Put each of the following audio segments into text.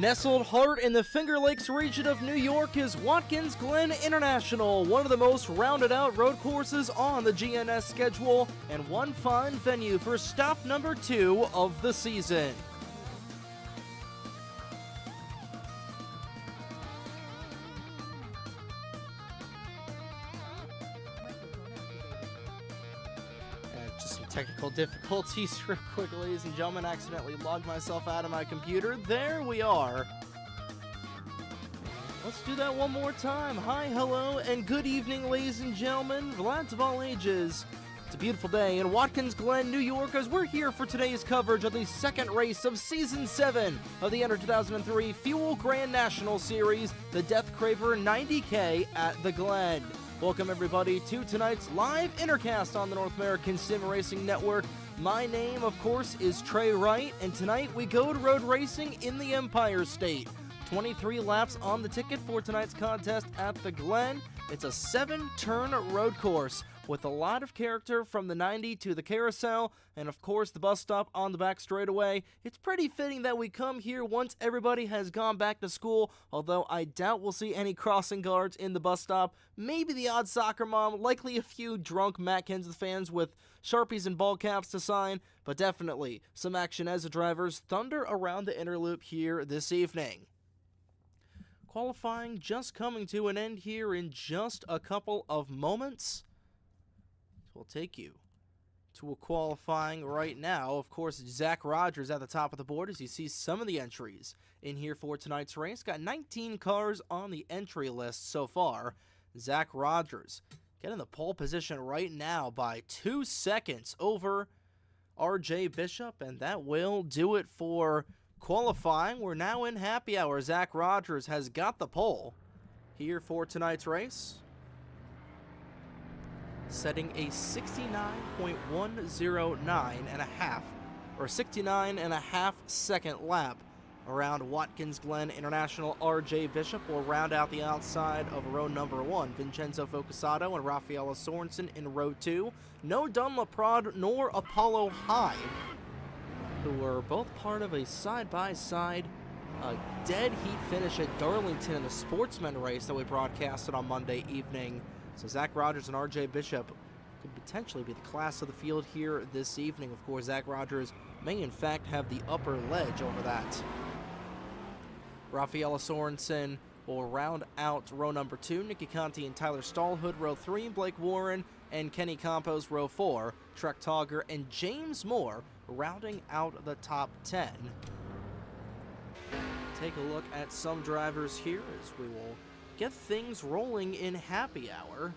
Nestled hard in the Finger Lakes region of New York is Watkins Glen International, one of the most rounded out road courses on the GNS schedule, and one fine venue for stop number 2 of the season. Just some technical difficulties real quick, ladies and gentlemen. Accidentally logged myself out of my computer. There we are. Let's do that one more time. Hi, hello, and good evening, ladies and gentlemen, lads of all ages. It's a beautiful day in Watkins Glen, New York, as we're here for today's coverage of the second race of Season 7 of the NR2003 Fuel Grand National Series, the Death Kraver 90K at the Glen. Welcome, everybody, to tonight's live intercast on the North American Sim Racing Network. My name, of course, is Trey Wright, and tonight we go to road racing in the Empire State. 23 laps on the ticket for tonight's contest at the Glen. It's a 7-turn road course with a lot of character from the 90 to the carousel, and of course the bus stop on the back straightaway. It's pretty fitting that we come here once everybody has gone back to school, although I doubt we'll see any crossing guards in the bus stop. Maybe the odd soccer mom, likely a few drunk Matt Kenseth fans with Sharpies and ball caps to sign, but definitely some action as the drivers thunder around the inner loop here this evening. Qualifying just coming to an end here in just a couple of moments. So we'll take you to a qualifying right now. Of course, Zach Rogers at the top of the board as you see some of the entries in here for tonight's race. Got 19 cars on the entry list so far. Zach Rogers getting the pole position right now by 2 seconds over RJ Bishop, and that will do it for qualifying. We're now in happy hour. Zach Rogers has got the pole here for tonight's race, setting a 69.109 and a half, or 69 and a half second lap around Watkins Glen International. RJ Bishop will round out the outside of row number 1. Vincenzo Focusato and Raffaella Sorensen in row 2. No Dunlop Prod nor Apollo Hyde, who were both part of a side-by-side dead heat finish at Darlington in the Sportsman race that we broadcasted on Monday evening. So Zach Rogers and RJ Bishop could potentially be the class of the field here this evening. Of course, Zach Rogers may in fact have the upper ledge over that. Raffaella Sorensen will round out row number 2. Nicky Conti and Tyler Stallhood, row 3. Blake Warren and Kenny Campos, row 4. Trek Togger and James Moore rounding out the top 10. Take a look at some drivers here as we will get things rolling in happy hour.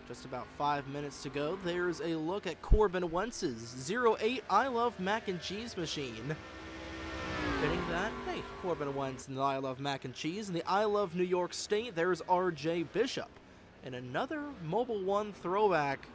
Just about 5 minutes to go. There's a look at Corbin Wentz's 08 I Love Mac and Cheese machine. Fitting that, hey, Corbin Wentz and the I Love Mac and Cheese. In the I Love New York State, there's RJ Bishop. And another Mobil 1 throwback,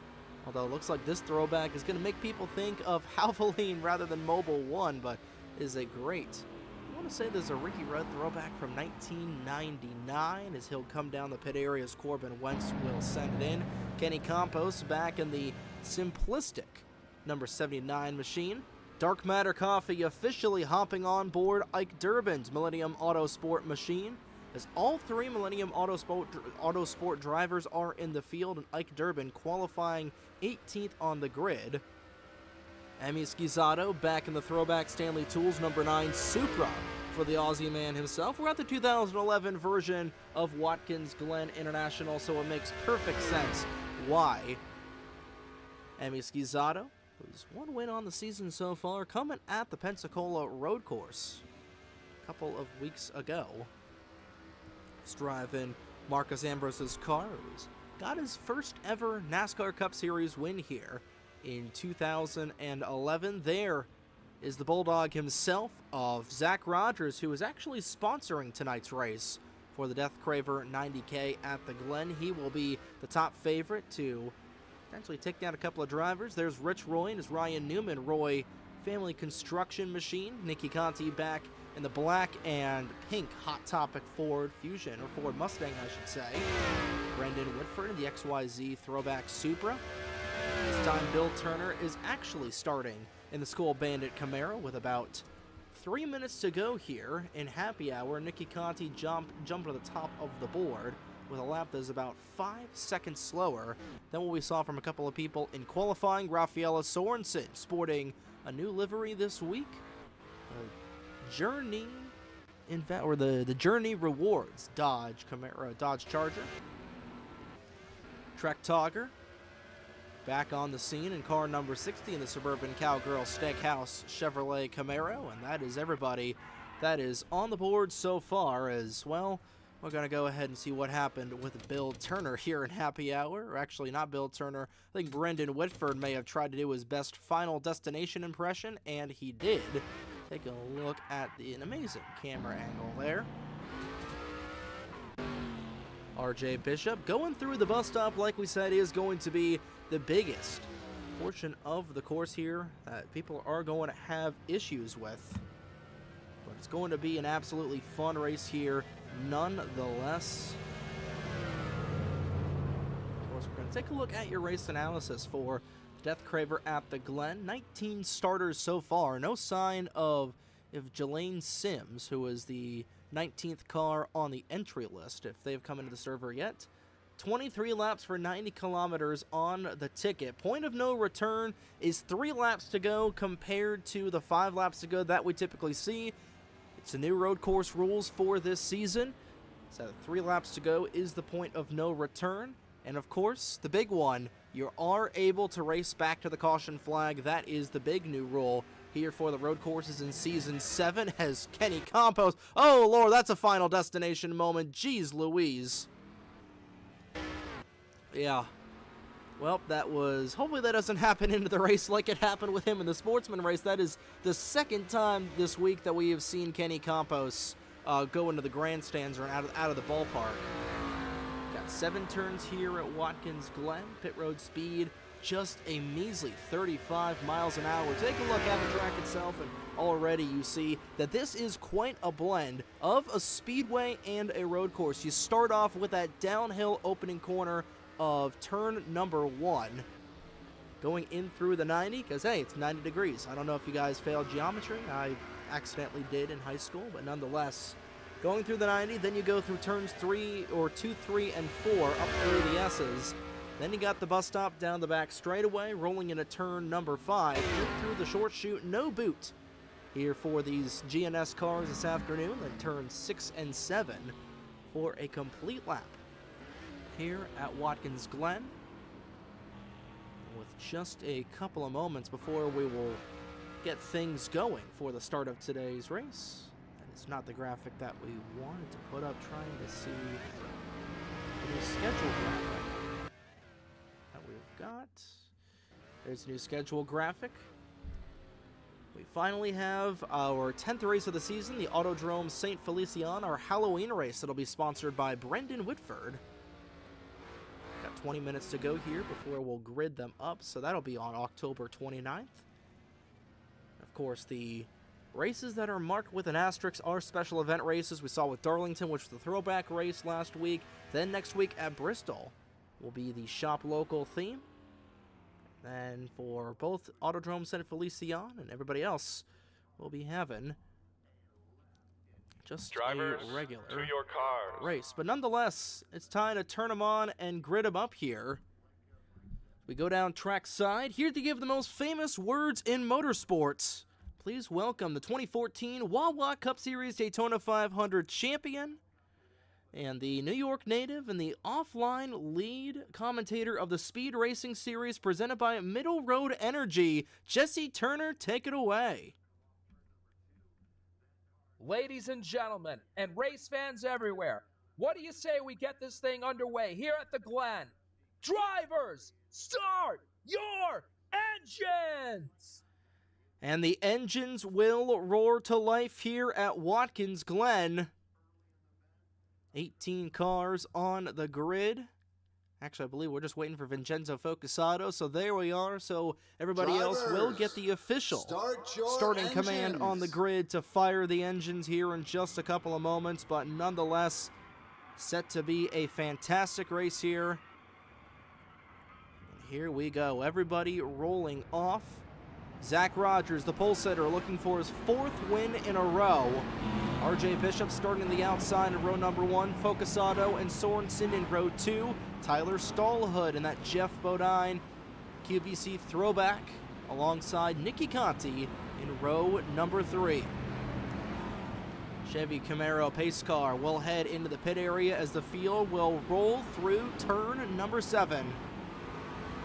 although it looks like this throwback is going to make people think of Havoline rather than Mobil 1, but is a great, I want to say there's a Ricky Rudd throwback from 1999 as he'll come down the pit area as Corbin Wentz will send it in. Kenny Campos back in the simplistic number 79 machine. Dark Matter Coffee officially hopping on board Ike Durbin's Millennium Autosport machine, as all 3 Millennium Autosport drivers are in the field, and Ike Durbin qualifying 18th on the grid. Emi Schizzato back in the throwback Stanley Tools number 9 Supra for the Aussie man himself. We're at the 2011 version of Watkins Glen International, so it makes perfect sense why Emi Schizzato, who's 1 win on the season so far, coming at the Pensacola road course a couple of weeks ago. He's driving Marcus Ambrose's car, who's got his first ever NASCAR Cup Series win here in 2011. There is the Bulldog himself of Zach Rogers, who is actually sponsoring tonight's race for the Death Kraver 90K at the Glen. He will be the top favorite to potentially take down a couple of drivers. There's Rich Roy and his Ryan Newman Roy Family Construction Machine. Nicky Conti back in the black and pink Hot Topic Ford Fusion, or Ford Mustang I should say. Brendan Whitford in the XYZ Throwback Supra. This time Bill Turner is actually starting in the Skull Bandit Camaro with about 3 minutes to go here in happy hour. Nicky Conti jumped to the top of the board with a lap that is about 5 seconds slower than what we saw from a couple of people in qualifying. Raffaella Sorensen sporting a new livery this week. Journey the Journey Rewards Dodge Charger. Trek Togger back on the scene in car number 60 in the Suburban Cowgirl Steakhouse Chevrolet Camaro, and that is everybody that is on the board so far. As well, we're going to go ahead and see what happened with Bill Turner here in happy hour. Or actually, not Bill Turner. I think Brendan Whitford may have tried to do his best Final Destination impression, and he did. Take a look at an amazing camera angle there. RJ Bishop going through the bus stop, like we said, is going to be the biggest portion of the course here that people are going to have issues with. But it's going to be an absolutely fun race here nonetheless. Of course, we're going to take a look at your race analysis for Death Kraver at the Glen. 19 starters so far. No sign of Jelaine Sims, who is the 19th car on the entry list, if they've come into the server yet. 23 laps for 90 kilometers on the ticket. Point of no return is 3 laps to go compared to the 5 laps to go that we typically see. It's the new road course rules for this season. So 3 laps to go is the point of no return. And of course, the big one, you are able to race back to the caution flag. That is the big new rule here for the road courses in Season 7 as Kenny Campos. Oh, Lord, that's a Final Destination moment. Jeez Louise. Yeah. Well, that was... Hopefully that doesn't happen into the race like it happened with him in the Sportsman race. That is the second time this week that we have seen Kenny Campos go into the grandstands or out of the ballpark. Got 7 turns here at Watkins Glen. Pit road speed just a measly 35 miles an hour. Take a look at the track itself, and already you see that this is quite a blend of a speedway and a road course. You start off with that downhill opening corner of turn number 1, going in through the 90, because hey, it's 90 degrees. I don't know if you guys failed geometry. I accidentally did in high school, but nonetheless, going through the 90, then you go through turns 2, 3, and 4 up through the S's. Then you got the bus stop down the back straightaway, rolling into turn number 5, through the short chute, no boot here for these GNS cars this afternoon. Then turns 6 and 7 for a complete lap here at Watkins Glen, with just a couple of moments before we will get things going for the start of today's race. That is not the graphic that we wanted to put up, trying to see the new schedule graphic that we've got. There's a new schedule graphic. We finally have our 10th race of the season, the Autodrome St. Felician, our Halloween race that'll be sponsored by Brendan Whitford. Got 20 minutes to go here before we'll grid them up, so that'll be on October 29th. Of course, the races that are marked with an asterisk are special event races. We saw with Darlington, which was the throwback race last week. Then next week at Bristol will be the shop local theme. And for both Autodrome St. Felician and everybody else, we'll be having just drivers a regular to your cars race. But nonetheless, it's time to turn them on and grid them up here. We go down track side, here to give the most famous words in motorsports. Please welcome the 2014 Wawa Cup Series Daytona 500 champion and the New York native and the offline lead commentator of the Speed Racing Series presented by Middle Road Energy, Jesse Turner. Take it away. Ladies and gentlemen, and race fans everywhere, what do you say we get this thing underway here at the Glen? Drivers, start your engines! And the engines will roar to life here at Watkins Glen. 18 cars on the grid. Actually, I believe we're just waiting for Vincenzo Focusato, so there we are. So everybody else will get the official starting command on the grid to fire the engines here in just a couple of moments, but nonetheless, set to be a fantastic race here. And here we go. Everybody rolling off Zach Rogers, the pole sitter, looking for his 4th win in a row. RJ Bishop starting the outside in row number 1. Focusado and Sorensen in row 2. Tyler Stallhood in that Jeff Bodine QVC throwback alongside Nicky Conti in row number 3. Chevy Camaro pace car will head into the pit area as the field will roll through turn number 7.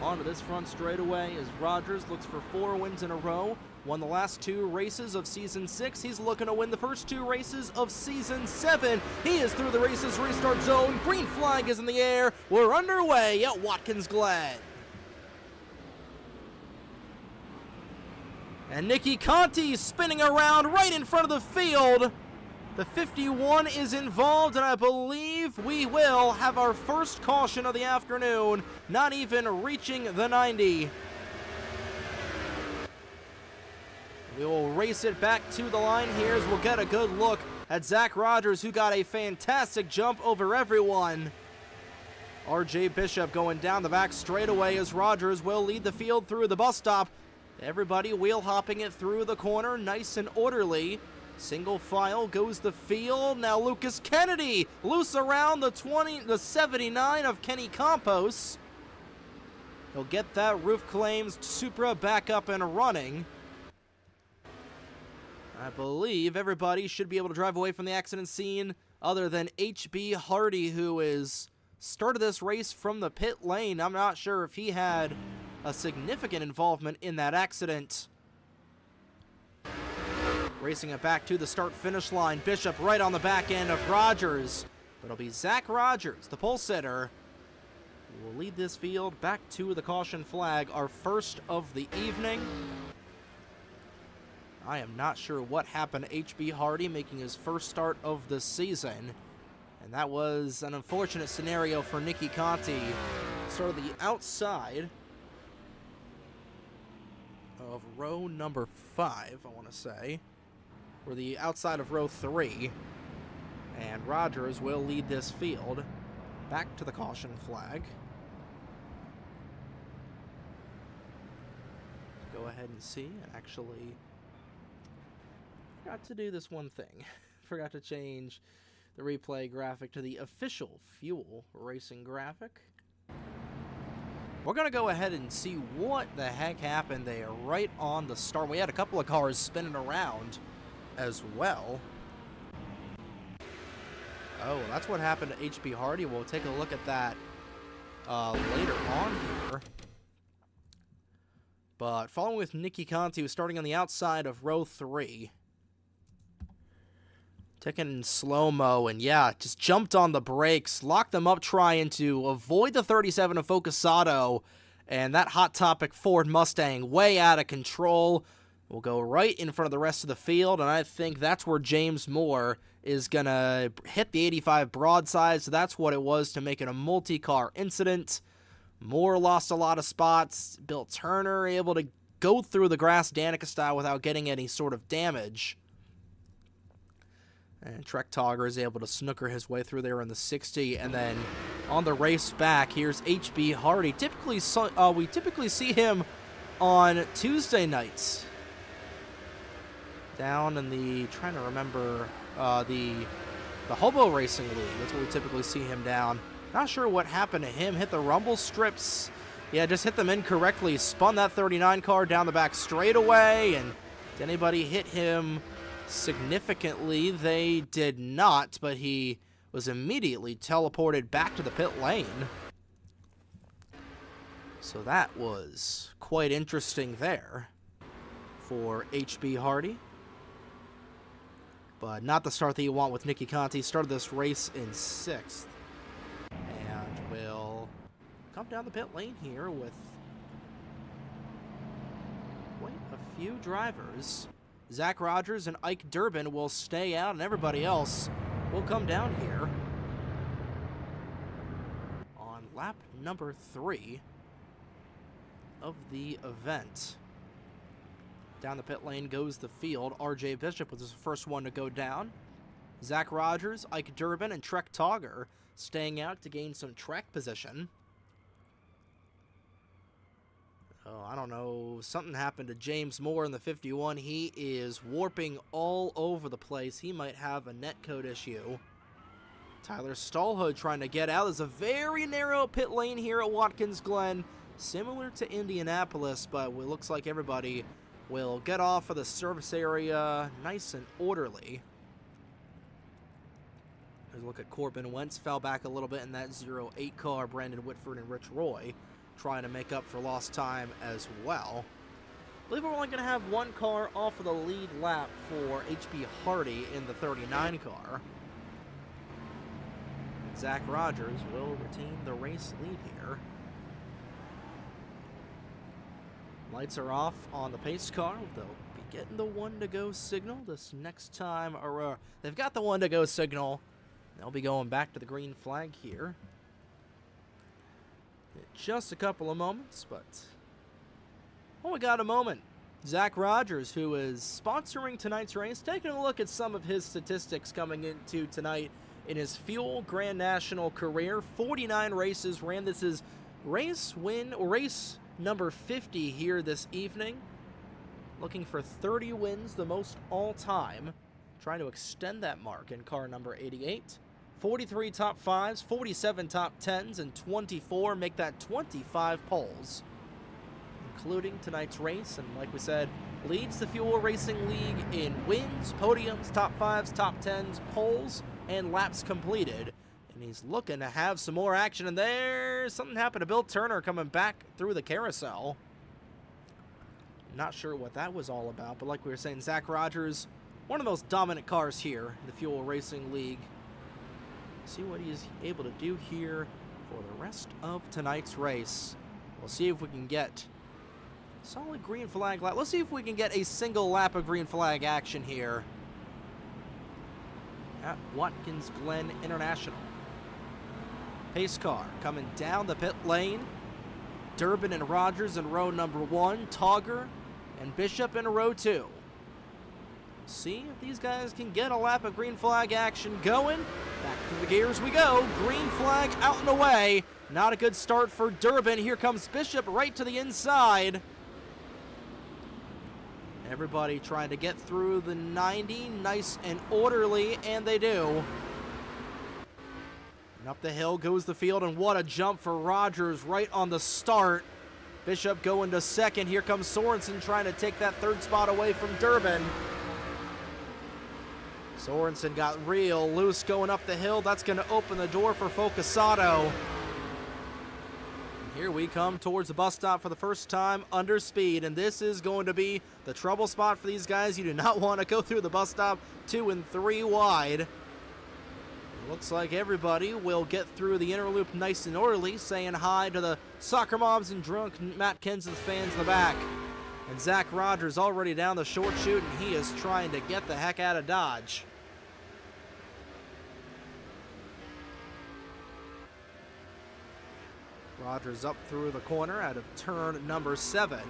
Onto this front straightaway as Rogers looks for 4 wins in a row. Won the last 2 races of Season 6. He's looking to win the first 2 races of Season 7. He is through the race's restart zone. Green flag is in the air. We're underway at Watkins Glen. And Nicky Conti spinning around right in front of the field. The 51 is involved, and I believe we will have our first caution of the afternoon, not even reaching the 90. We will race it back to the line here as we'll get a good look at Zach Rogers, who got a fantastic jump over everyone. RJ Bishop going down the back straightaway as Rogers will lead the field through the bus stop. Everybody wheel hopping it through the corner, nice and orderly. Single file goes the field. Now Lucas Kennedy loose around the 79 of Kenny Campos. He'll get that Roof Claims Supra back up and running. I believe everybody should be able to drive away from the accident scene other than HB Hardy, who is started this race from the pit lane. I'm not sure if he had a significant involvement in that accident. Racing it back to the start-finish line. Bishop right on the back end of Rogers. But it'll be Zach Rogers, the pole sitter, who will lead this field back to the caution flag, our first of the evening. I am not sure what happened to HB Hardy making his first start of the season. And that was an unfortunate scenario for Nicky Conti. Started the outside of row number 5, I want to say. Or the outside of row 3. And Rogers will lead this field back to the caution flag. Go ahead and see. Actually, forgot to do this one thing. Forgot to change the replay graphic to the official Fuel Racing graphic. We're going to go ahead and see what the heck happened there right on the start. We had a couple of cars spinning around as well. Oh, that's what happened to HB Hardy. We'll take a look at that later on here. But following with Nicky Conti, who's starting on the outside of row 3. Taking in slow-mo, and yeah, just jumped on the brakes, locked them up trying to avoid the 37 of Focusado, and that Hot Topic Ford Mustang way out of control. Will go right in front of the rest of the field, and I think that's where James Moore is going to hit the 85 broadside, so that's what it was to make it a multi-car incident. Moore lost a lot of spots. Bill Turner able to go through the grass Danica style without getting any sort of damage. And Trek Togger is able to snooker his way through there in the 60, and then on the race back, here's HB Hardy. We typically see him on Tuesday nights. Down in the, trying to remember, the Hobo Racing League. That's where we typically see him down. Not sure what happened to him. Hit the rumble strips. Yeah, just hit them incorrectly. Spun that 39 car down the back straightaway. And did anybody hit him significantly? They did not, but he was immediately teleported back to the pit lane. So that was quite interesting there for HB Hardy. But not the start that you want with Nicky Conti. Started this race in 6th. And will come down the pit lane here with quite a few drivers. Zach Rogers and Ike Durbin will stay out, and everybody else will come down here on lap number 3 of the event. Down the pit lane goes the field. RJ Bishop was the first one to go down. Zach Rogers, Ike Durbin, and Trek Togger staying out to gain some track position. Oh, I don't know. Something happened to James Moore in the 51. He is warping all over the place. He might have a netcode issue. Tyler Stallhood trying to get out. There's a very narrow pit lane here at Watkins Glen, similar to Indianapolis, but it looks like everybody will get off of the service area nice and orderly. There's a look at Corbin Wentz, fell back a little bit in that 08 car. Brandon Whitford and Rich Roy trying to make up for lost time as well. I believe we're only going to have one car off of the lead lap for HB Hardy in the 39 car. Zach Rogers will retain the race lead here. Lights are off on the pace car. They'll be getting the 1-to-go signal this next time. They've got the 1-to-go signal. They'll be going back to the green flag here. Just a couple of moments, but we got a moment. Zach Rogers, who is sponsoring tonight's race, taking a look at some of his statistics coming into tonight in his Fuel Grand National career. 49 races ran. This is race number 50 here this evening. Looking for 30 wins, the most all-time. Trying to extend that mark in car number 88. 43 top 5s, 47 top 10s, and 24 make that 25 poles, including tonight's race. And like we said, leads the Fuel Racing League in wins, podiums, top 5s, top 10s, poles, and laps completed. And he's looking to have some more action. And there, something happened to Bill Turner coming back through the carousel. Not sure what that was all about, but like we were saying, Zach Rogers, one of the most dominant cars here in the Fuel Racing League. See what he's able to do here for the rest of tonight's race. We'll see if we can get solid green flag lap. Let's see if we can get a single lap of green flag action here at Watkins Glen International. Pace car coming down the pit lane. Durbin and Rogers in row number 1. Togger and Bishop in row 2. See if these guys can get a lap of green flag action going. Back to the gears we go. Green flag out and away. Not a good start for Durbin. Here comes Bishop right to the inside. Everybody trying to get through the 90 nice and orderly, and they do. And up the hill goes the field, and what a jump for Rogers right on the start. Bishop going to second. Here comes Sorensen trying to take that third spot away from Durbin. Sorensen got real loose going up the hill. That's going to open the door for Focusato. Here we come towards the bus stop for the first time under speed, and this is going to be the trouble spot for these guys. You do not want to go through the bus stop 2 and 3 wide. It looks like everybody will get through the inner loop nice and orderly, saying hi to the soccer moms and drunk Matt Kenseth fans in the back. And Zach Rogers already down the short chute, and he is trying to get the heck out of Dodge. Rogers up through the corner out of turn number 7.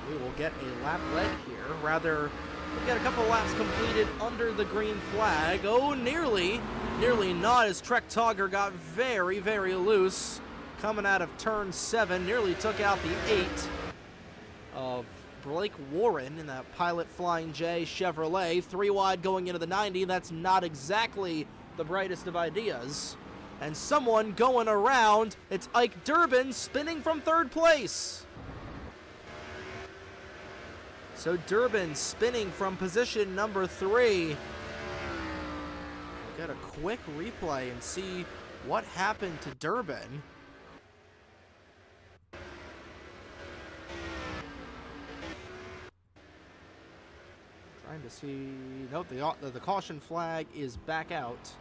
We will get a lap leg here. Rather, we'll get a couple laps completed under the green flag. Oh, nearly not, as Trek Togger got very, very loose. Coming out of turn 7, nearly took out the 8 of Blake Warren in that Pilot Flying J Chevrolet. 3 wide going into the 90. That's not exactly the brightest of ideas. And someone going around. It's Ike Durbin spinning from 3rd place. So Durbin spinning from position number 3. We'll get a quick replay and see what happened to Durbin. Trying to see. Nope, the caution flag is back out.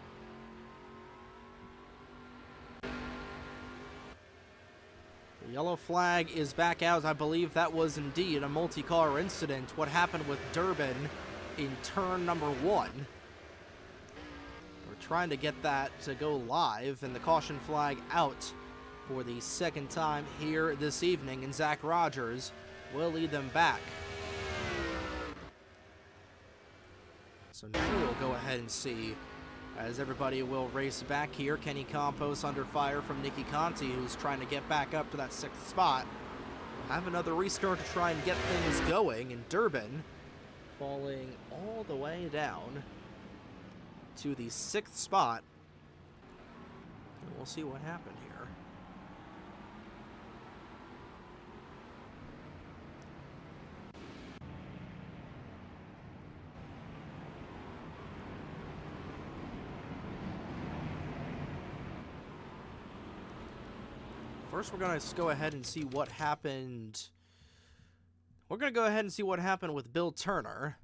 The yellow flag is back out. I believe that was indeed a multi-car incident. What happened with Durbin in turn number 1. We're trying to get that to go live, and the caution flag out for the 2nd time here this evening, and Zach Rogers will lead them back. So now we'll go ahead and see as everybody will race back here. Kenny Campos under fire from Nicky Conti, who's trying to get back up to that 6th spot. Have another restart to try and get things going, and Durbin falling all the way down to the 6th spot. And we'll see what happened here. First, we're going to go ahead and see what happened. We're going to go ahead and see what happened with Bill Turner.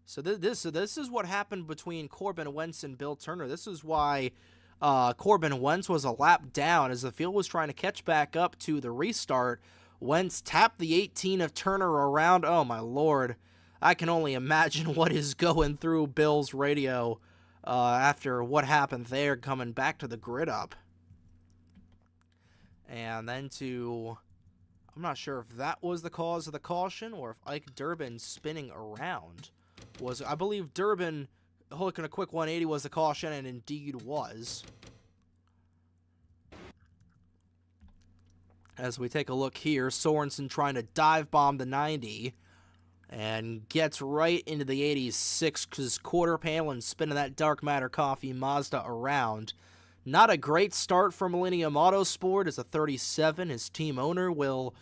So this is what happened between Corbin Wentz and Bill Turner. This is why Corbin Wentz was a lap down as the field was trying to catch back up to the restart. Wentz tapped the 18 of Turner around. Oh, my Lord. I can only imagine what is going through Bill's radio after what happened there coming back to the grid up. And then I'm not sure if that was the cause of the caution or if Ike Durbin spinning around was. I believe Durbin hooking a quick 180 was the caution, and indeed was. As we take a look here, Sorensen trying to dive bomb the 90 and gets right into the 86 because quarter panel and spinning that Dark Matter Coffee Mazda around. Not a great start for Millennium Autosport as a 37. His team owner will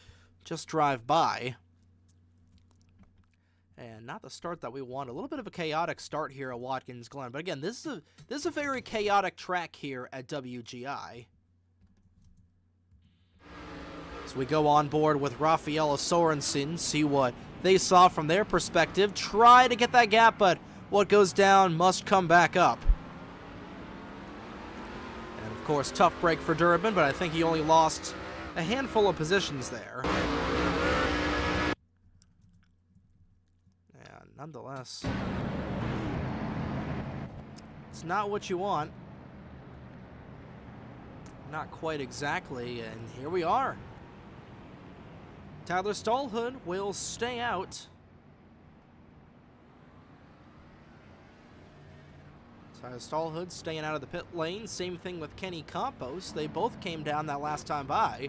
just drive by. And not the start that we want. A little bit of a chaotic start here at Watkins Glen. But again, this is a very chaotic track here at WGI. So we go on board with Rafaela Sorensen, see what they saw from their perspective. Try to get that gap, but what goes down must come back up. Of course, tough break for Durbin, but I think he only lost a handful of positions there. And nonetheless, it's not what you want. Not quite exactly, and here we are. Tyler Stallhood will stay out. Stallhood staying out of the pit lane. Same thing with Kenny Campos. They both came down that last time by.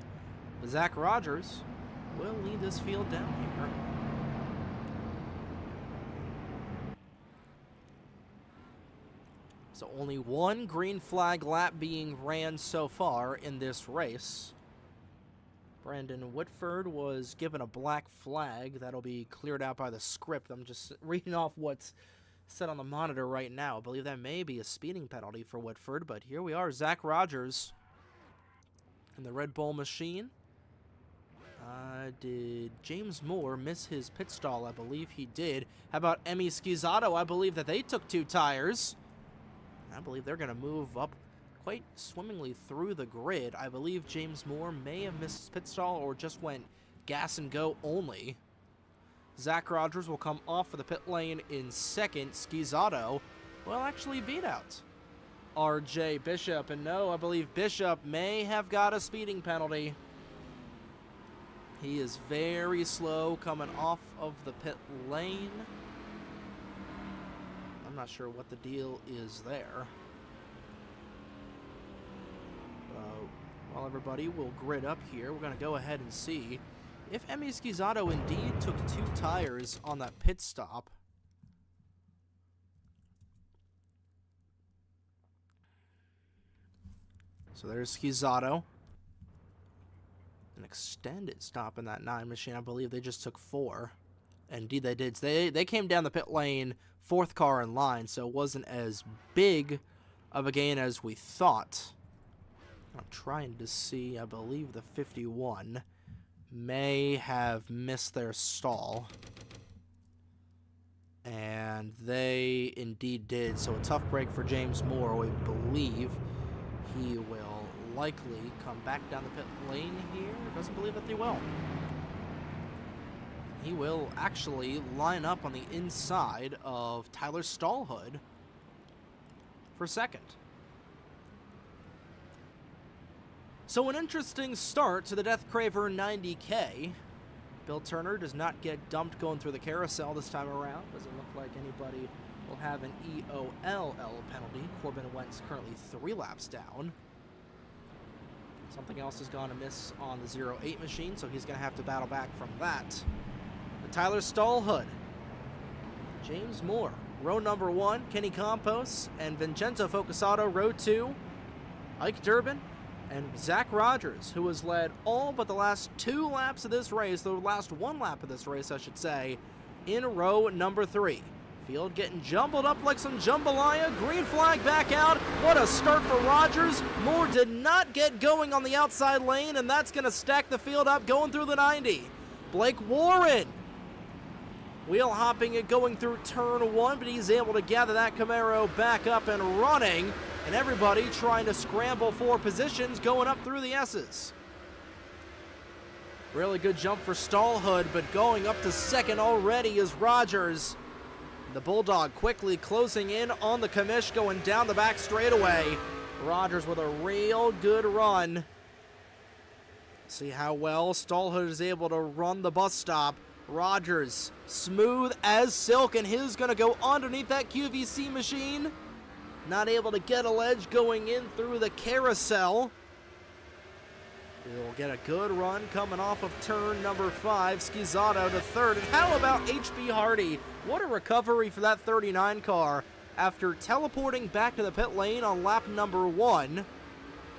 But Zach Rogers will lead this field down here. So only one green flag lap being ran so far in this race. Brandon Whitford was given a black flag. That'll be cleared out by the script. I'm just reading off what's set on the monitor right now. I believe that may be a speeding penalty for Whitford, but here we are. Zach Rogers in the Red Bull machine. Did James Moore miss his pit stall? I believe he did. How about Emi Schizzato? I believe that they took 2 tires. I believe they're going to move up quite swimmingly through the grid. I believe James Moore may have missed his pit stall or just went gas and go only. Zach Rogers will come off of the pit lane in second. Schizzato will actually beat out RJ Bishop. And no, I believe Bishop may have got a speeding penalty. He is very slow coming off of the pit lane. I'm not sure what the deal is there. While everybody will grid up here, we're going to go ahead and see if Emi Schizzato indeed took 2 tires on that pit stop. So there's Schizzato. An extended stop in that 9 machine. I believe they just took 4. Indeed they did. They came down the pit lane, 4th car in line, so it wasn't as big of a gain as we thought. I'm trying to see, I believe the 51 may have missed their stall. And they indeed did. So a tough break for James Moore. We believe he will likely come back down the pit lane here. Doesn't believe that they will. He will actually line up on the inside of Tyler Stallhood for second. So an interesting start to the Death Kraver 90K. Bill Turner does not get dumped going through the carousel this time around. Doesn't look like anybody will have an EOLL penalty. Corbin Wentz currently 3 laps down. Something else has gone amiss on the 08 machine, so he's going to have to battle back from that. But Tyler Stallhood, James Moore, row number 1, Kenny Campos, and Vincenzo Focusato, row 2, Ike Durbin, and Zach Rogers, who has led all but the last 2 laps of this race, the last 1 lap of this race, I should say, in row number 3. Field getting jumbled up like some jambalaya. Green flag back out. What a start for Rogers. Moore did not get going on the outside lane, and that's going to stack the field up going through the 90. Blake Warren wheel hopping it going through turn 1, but he's able to gather that Camaro back up and running, and everybody trying to scramble for positions going up through the S's. Really good jump for Stallhood, but going up to second already is Rogers. The Bulldog quickly closing in on the commish, going down the back straightaway. Rogers with a real good run. See how well Stallhood is able to run the bus stop. Rogers, smooth as silk, and he's going to go underneath that QVC machine. Not able to get a ledge going in through the carousel. We'll get a good run coming off of turn number 5. Schizzato to third. And how about HB Hardy? What a recovery for that 39 car after teleporting back to the pit lane on lap number 1.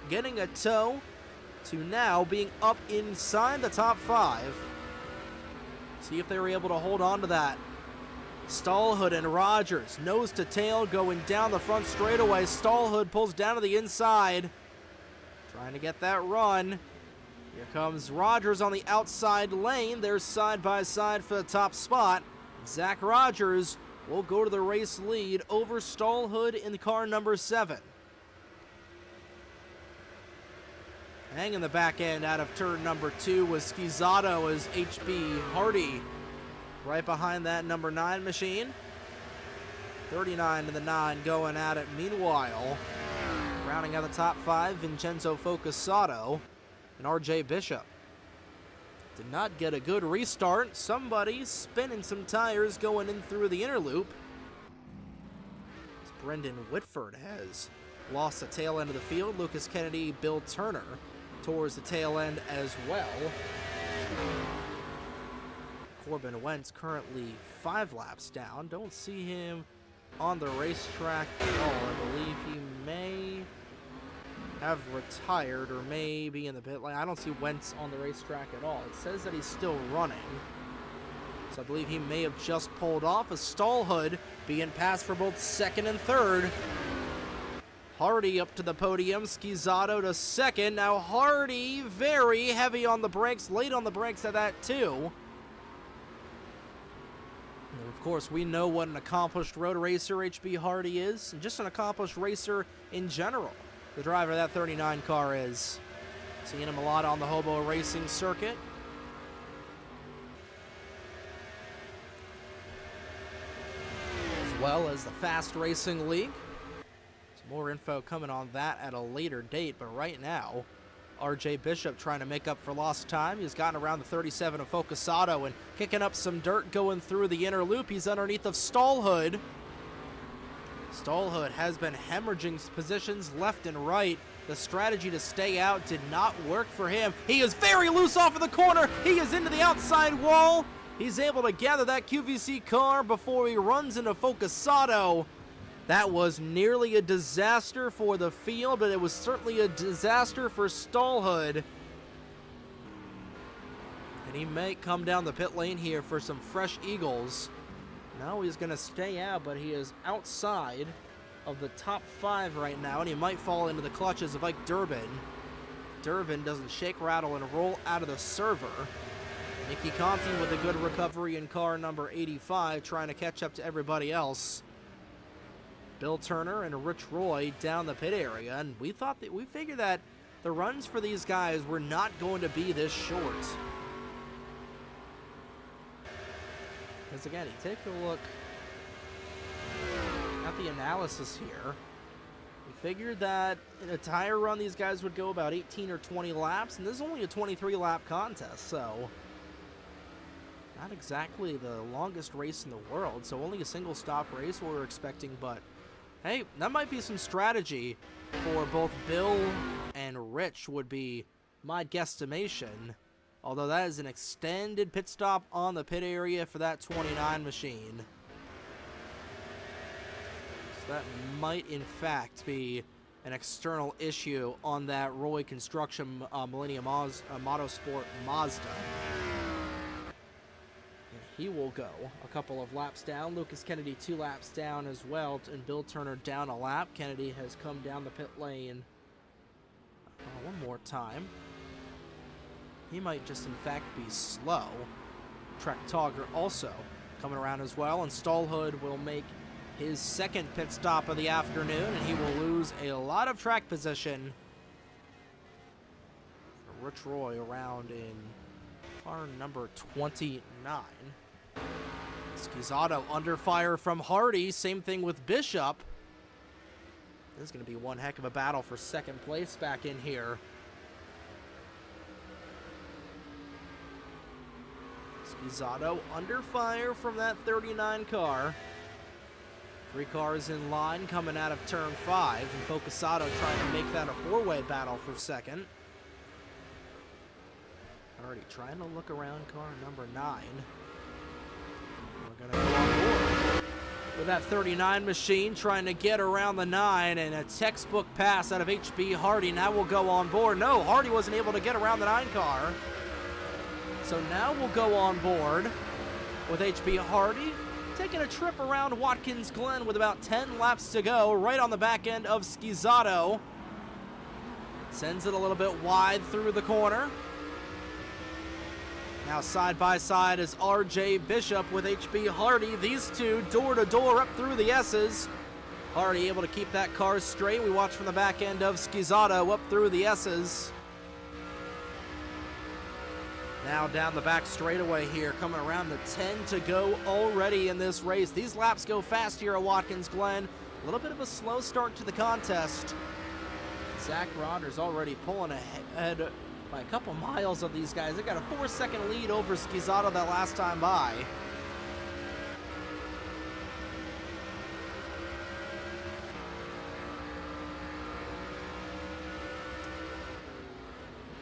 Getting a tow to now being up inside the top 5. See if they were able to hold on to that. Stallhood and Rogers, nose to tail, going down the front straightaway. Stallhood pulls down to the inside, trying to get that run. Here comes Rogers on the outside lane. They're side by side for the top spot. Zach Rogers will go to the race lead over Stallhood in car number 7. Hanging the back end out of turn number 2 was Schizzato as HB Hardy right behind that number 9 machine. 39 to the 9 going at it. Meanwhile, rounding out the top 5, Vincenzo Focusato and RJ Bishop. Did not get a good restart. Somebody spinning some tires going in through the inner loop. As Brendan Whitford has lost the tail end of the field. Lucas Kennedy, Bill Turner towards the tail end as well. Corbin Wentz currently 5 laps down. Don't see him on the racetrack at all. I believe he may have retired or may be in the pit lane. I don't see Wentz on the racetrack at all. It says that he's still running. So I believe he may have just pulled off. A Stallhood being passed for both second and third. Hardy up to the podium. Schizzato to second. Now Hardy very heavy on the brakes, late on the brakes at that too. And of course, we know what an accomplished road racer HB Hardy is, and just an accomplished racer in general. The driver of that 39 car is. Seeing him a lot on the Hobo Racing circuit. As well as the Fast Racing League. Some more info coming on that at a later date, but right now, RJ Bishop trying to make up for lost time. He's gotten around the 37 of Focusato and kicking up some dirt going through the inner loop. He's underneath of Stallhood. Stallhood has been hemorrhaging positions left and right. The strategy to stay out did not work for him. He is very loose off of the corner. He is into the outside wall. He's able to gather that QVC car before he runs into Focusato. That was nearly a disaster for the field, but it was certainly a disaster for Stallhood. And he may come down the pit lane here for some fresh Eagles. No, he's going to stay out, but he is outside of the top 5 right now, and he might fall into the clutches of Ike Durbin. Durbin doesn't shake, rattle, and roll out of the server. Nicky Conti with a good recovery in car number 85, trying to catch up to everybody else. Bill Turner and Rich Roy down the pit area, and we figured that the runs for these guys were not going to be this short. Because again, you take a look at the analysis here. We figured that in a tire run, these guys would go about 18 or 20 laps, and this is only a 23 lap contest, so Not exactly the longest race in the world, so only a single stop race we were expecting, but hey, that might be some strategy for both Bill and Rich would be my guesstimation. Although that is an extended pit stop on the pit area for that 29 machine. So that might in fact be an external issue on that Roy Construction Millennium Motorsport Mazda. And he will go a couple of laps down. Lucas Kennedy 2 laps down as well, and Bill Turner down a lap. Kennedy has come down the pit lane one more time. He might just in fact be slow. Traktogger also coming around as well, and Stallhood will make his second pit stop of the afternoon, and he will lose a lot of track position. Rich Roy around in car number 29. Schizotto under fire from Hardy. Same thing with Bishop. This is going to be one heck of a battle for second place back in here. Schizotto under fire from that 39 car. 3 cars in line coming out of turn 5, and Focusato trying to make that a 4-way battle for second. Already trying to look around car number 9. We're going to go on board with that 39 machine, trying to get around the 9, and a textbook pass out of HB Hardy. Now we'll go on board. No, Hardy wasn't able to get around the 9 car. So now we'll go on board with HB Hardy, taking a trip around Watkins Glen with about 10 laps to go, right on the back end of Schizotto. Sends it a little bit wide through the corner. Now side by side is RJ Bishop with HB Hardy. These two door to door up through the S's. Hardy able to keep that car straight. We watch from the back end of Schizotto up through the S's. Now down the back straightaway here, coming around the 10 to go already in this race. These laps go fast here at Watkins Glen. A little bit of a slow start to the contest. Zach Rogers already pulling ahead by a couple miles of these guys. They got a 4-second lead over Schizotto that last time by.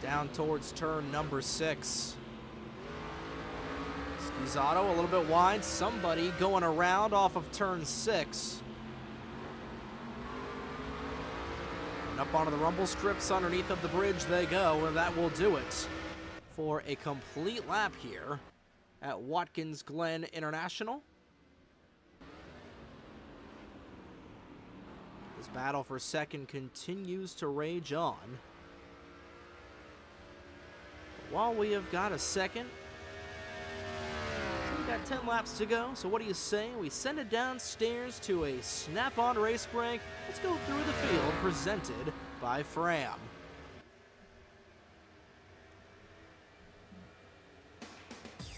Down towards turn number 6. Schizotto a little bit wide. Somebody going around off of turn 6. And up onto the rumble strips underneath of the bridge they go, and that will do it for a complete lap here at Watkins Glen International. This battle for second continues to rage on. While we have got a second, so we've got 10 laps to go. So what do you say? We send it downstairs to a snap-on race break. Let's go through the field, presented by Fram.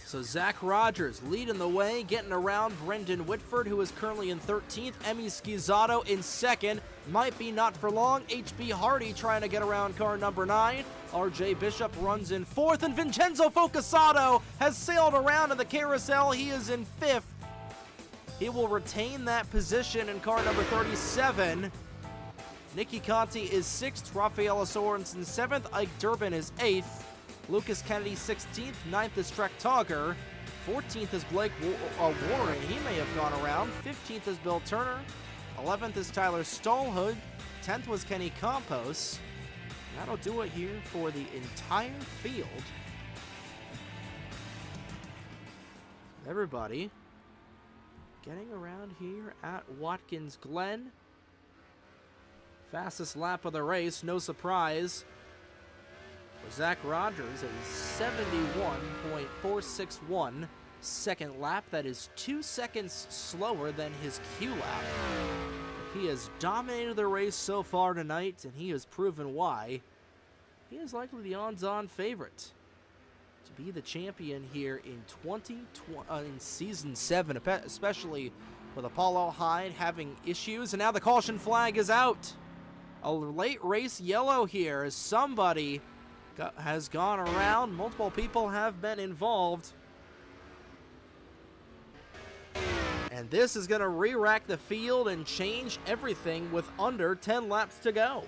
So Zach Rogers leading the way, getting around Brendan Whitford, who is currently in 13th. Emmy Schizotto in second. Might be not for long. HB Hardy trying to get around car number 9. RJ Bishop runs in 4th, and Vincenzo Focusato has sailed around in the carousel. He is in 5th. He will retain that position in car number 37. Nicky Conti is 6th. Rafaela Sorensen 7th. Ike Durbin is 8th. Lucas Kennedy 16th, 9th is Traktogger, 14th is Blake Warren, he may have gone around, 15th is Bill Turner, 11th is Tyler Stallhood, 10th was Kenny Campos. That'll do it here for the entire field. Everybody getting around here at Watkins Glen. Fastest lap of the race, no surprise. Zach Rogers at 71.461 second lap. That is 2 seconds slower than his Q lap. He has dominated the race so far tonight, and he has proven why. He is likely the odds-on favorite to be the champion here in in Season 7, especially with Apollo Hyde having issues. And now the caution flag is out. A late race yellow here as somebody has gone around. Multiple people have been involved. And this is going to re-rack the field and change everything with under 10 laps to go.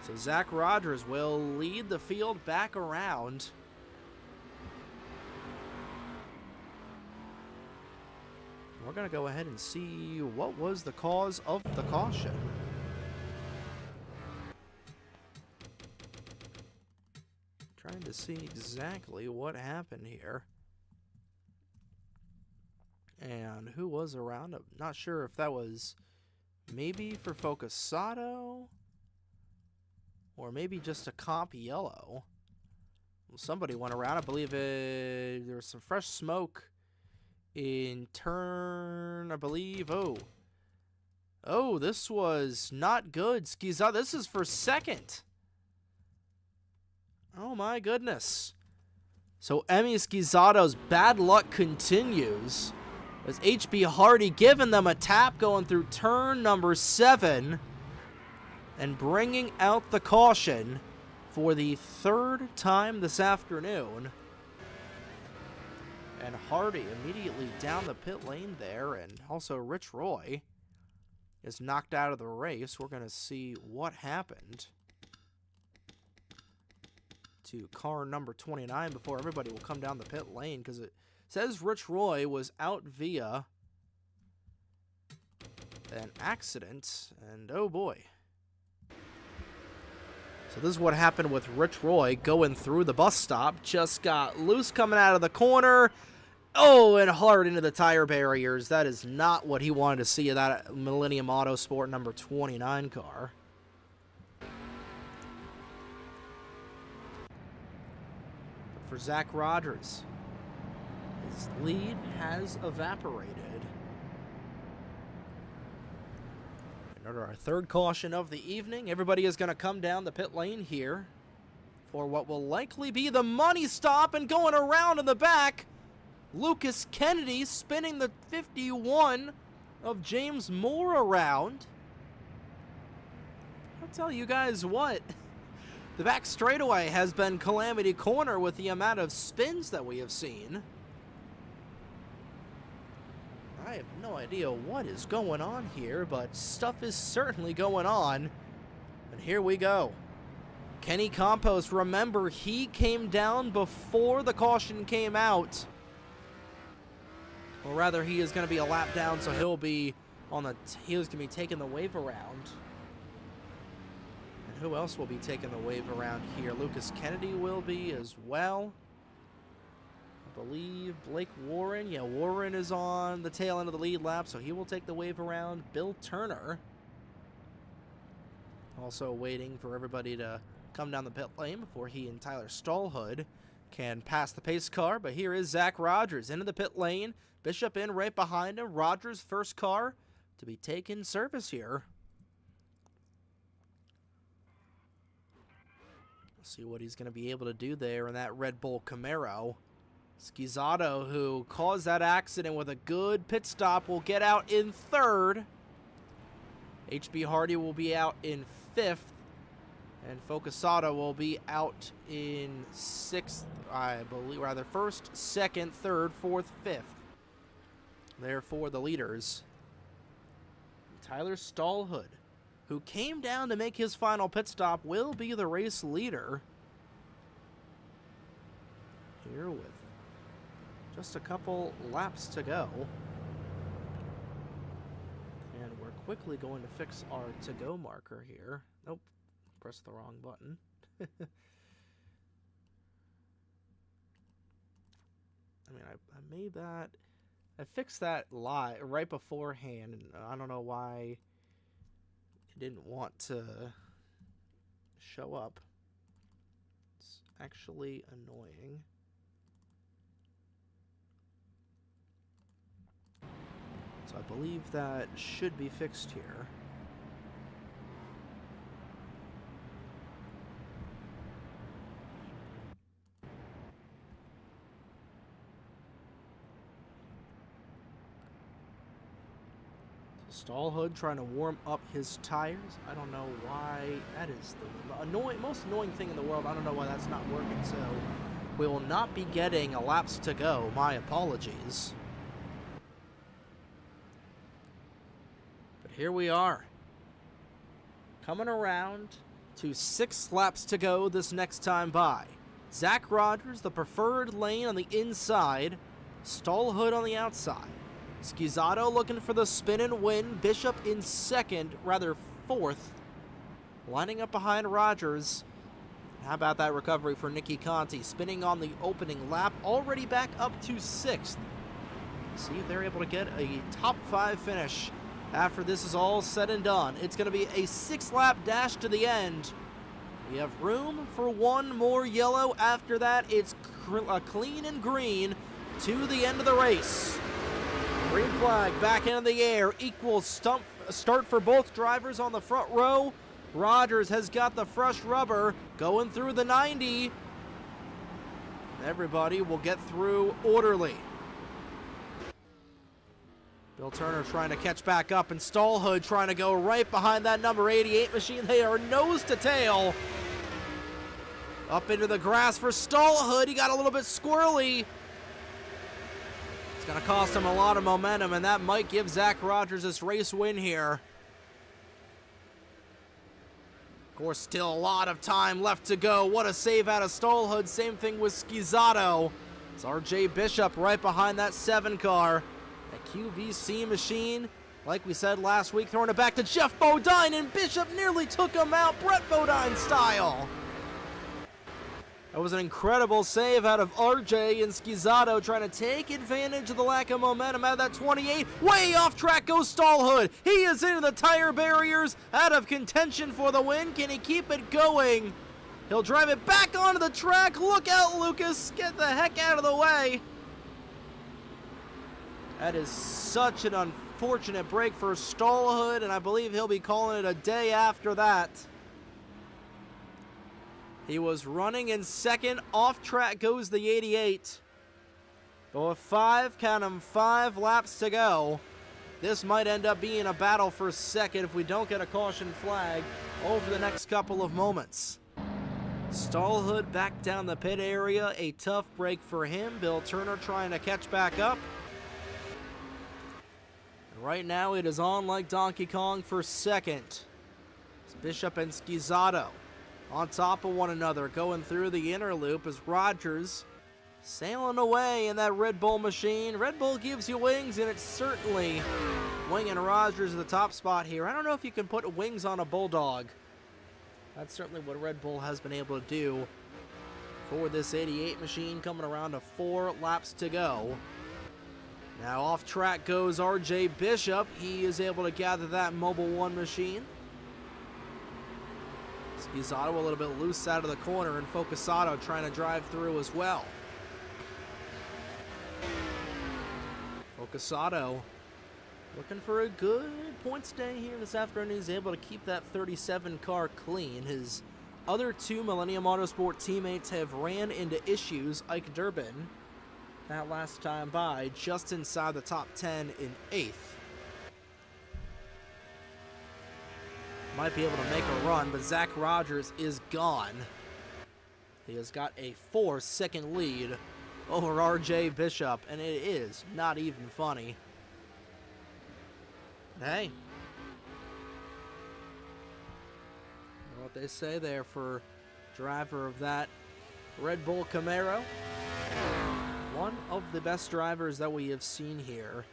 So Zach Rogers will lead the field back around. We're going to go ahead and see what was the cause of the caution. Trying to see exactly what happened here. And who was around? I'm not sure if that was maybe for Focusato or maybe just a comp yellow. Well, somebody went around. I believe there was some fresh smoke in turn, I believe. Oh, this was not good. Skizato, this is for second. Oh my goodness. So Emmy Skizato's bad luck continues as HB Hardy giving them a tap going through turn number 7 and bringing out the caution for the third time this afternoon. And Hardy immediately down the pit lane there, and also Rich Roy is knocked out of the race. We're going to see what happened to car number 29 before everybody will come down the pit lane, because it says Rich Roy was out via an accident, and oh boy. So this is what happened with Rich Roy going through the bus stop. Just got loose coming out of the corner. Oh, and hard into the tire barriers. That is not what he wanted to see of that Millennium Autosport number 29 car. But for Zach Rogers, his lead has evaporated. And our third caution of the evening. Everybody is going to come down the pit lane here for what will likely be the money stop, and going around in the back, Lucas Kennedy spinning the 51 of James Moore around. I'll tell you guys what, the back straightaway has been Calamity Corner with the amount of spins that we have seen. I have no idea what is going on here, but stuff is certainly going on. And here we go. Kenny Campos, remember, he came down before the caution came out. Or rather, he is going to be a lap down, so he'll be on the he's going to be taking the wave around. And who else will be taking the wave around here? Lucas Kennedy will be as well. I believe Blake Warren. Yeah, Warren is on the tail end of the lead lap, so he will take the wave around. Bill Turner also waiting for everybody to come down the pit lane before he and Tyler Stallhood can pass the pace car. But here is Zach Rogers into the pit lane. Bishop in right behind him. Rogers' first car to be taken service here. Let's see what he's going to be able to do there in that Red Bull Camaro. Skizato, who caused that accident with a good pit stop, will get out in third. HB Hardy will be out in fifth. And Focusato will be out in sixth, I believe, rather first, second, third, fourth, fifth. Therefore, the leaders. Tyler Stallhood, who came down to make his final pit stop, will be the race leader. Here with just a couple laps to go. And we're quickly going to fix our to-go marker here. Nope, pressed the wrong button. I mean, I made that... I fixed that live right beforehand, and I don't know why it didn't want to show up. It's actually annoying. So I believe that should be fixed here. Stallhood trying to warm up his tires. I don't know why that is the most annoying thing in the world. I don't know why that's not working. So we will not be getting a laps to go. My apologies. But here we are. Coming around to 6 laps to go this next time by. Zach Rogers, the preferred lane on the inside. Stallhood on the outside. Schizzato looking for the spin and win. Bishop in second, rather fourth. Lining up behind Rogers. How about that recovery for Nicky Conti? Spinning on the opening lap, already back up to 6th. See if they're able to get a top 5 finish after this is all said and done. It's going to be a 6-lap dash to the end. We have room for one more yellow. After that, it's clean and green to the end of the race. Green flag back into the air. Equal start for both drivers on the front row. Rogers has got the fresh rubber going through the 90. Everybody will get through orderly. Bill Turner trying to catch back up, and Stallhood trying to go right behind that number 88 machine. They are nose to tail. Up into the grass for Stallhood. He got a little bit squirrely. It's going to cost him a lot of momentum, and that might give Zach Rogers this race win here. Of course, still a lot of time left to go. What a save out of Stallhood. Same thing with Schizzato. It's RJ Bishop right behind that 7 car. That QVC machine, like we said last week, throwing it back to Jeff Bodine, and Bishop nearly took him out, Brett Bodine style. That was an incredible save out of RJ, and Schizzato trying to take advantage of the lack of momentum out of that 28. Way off track goes Stallhood. He is into the tire barriers, out of contention for the win. Can he keep it going? He'll drive it back onto the track. Look out, Lucas. Get the heck out of the way. That is such an unfortunate break for Stallhood, and I believe he'll be calling it a day after that. He was running in second. Off track goes the 88. But with 5 laps to go, this might end up being a battle for second if we don't get a caution flag over the next couple of moments. Stallhood back down the pit area. A tough break for him. Bill Turner trying to catch back up. And right now it is on like Donkey Kong for second. It's Bishop and Schizzato on top of one another, going through the inner loop as Rogers sailing away in that Red Bull machine. Red Bull gives you wings, and it's certainly winging Rogers at the top spot here. I don't know if you can put wings on a Bulldog. That's certainly what Red Bull has been able to do for this 88 machine, coming around to 4 laps to go. Now off track goes RJ Bishop. He is able to gather that Mobil 1 machine. Schizzato a little bit loose out of the corner, and Focusato trying to drive through as well. Focusato looking for a good points day here this afternoon. He's able to keep that 37 car clean. His other 2 Millennium Autosport teammates have ran into issues. Ike Durbin, that last time by, just inside the top 10 in 8th. Might be able to make a run, but Zach Rogers is gone. He has got a 4-second lead over RJ Bishop, and it is not even funny. Hey, you know what they say there for driver of that Red Bull Camaro. One of the best drivers that we have seen here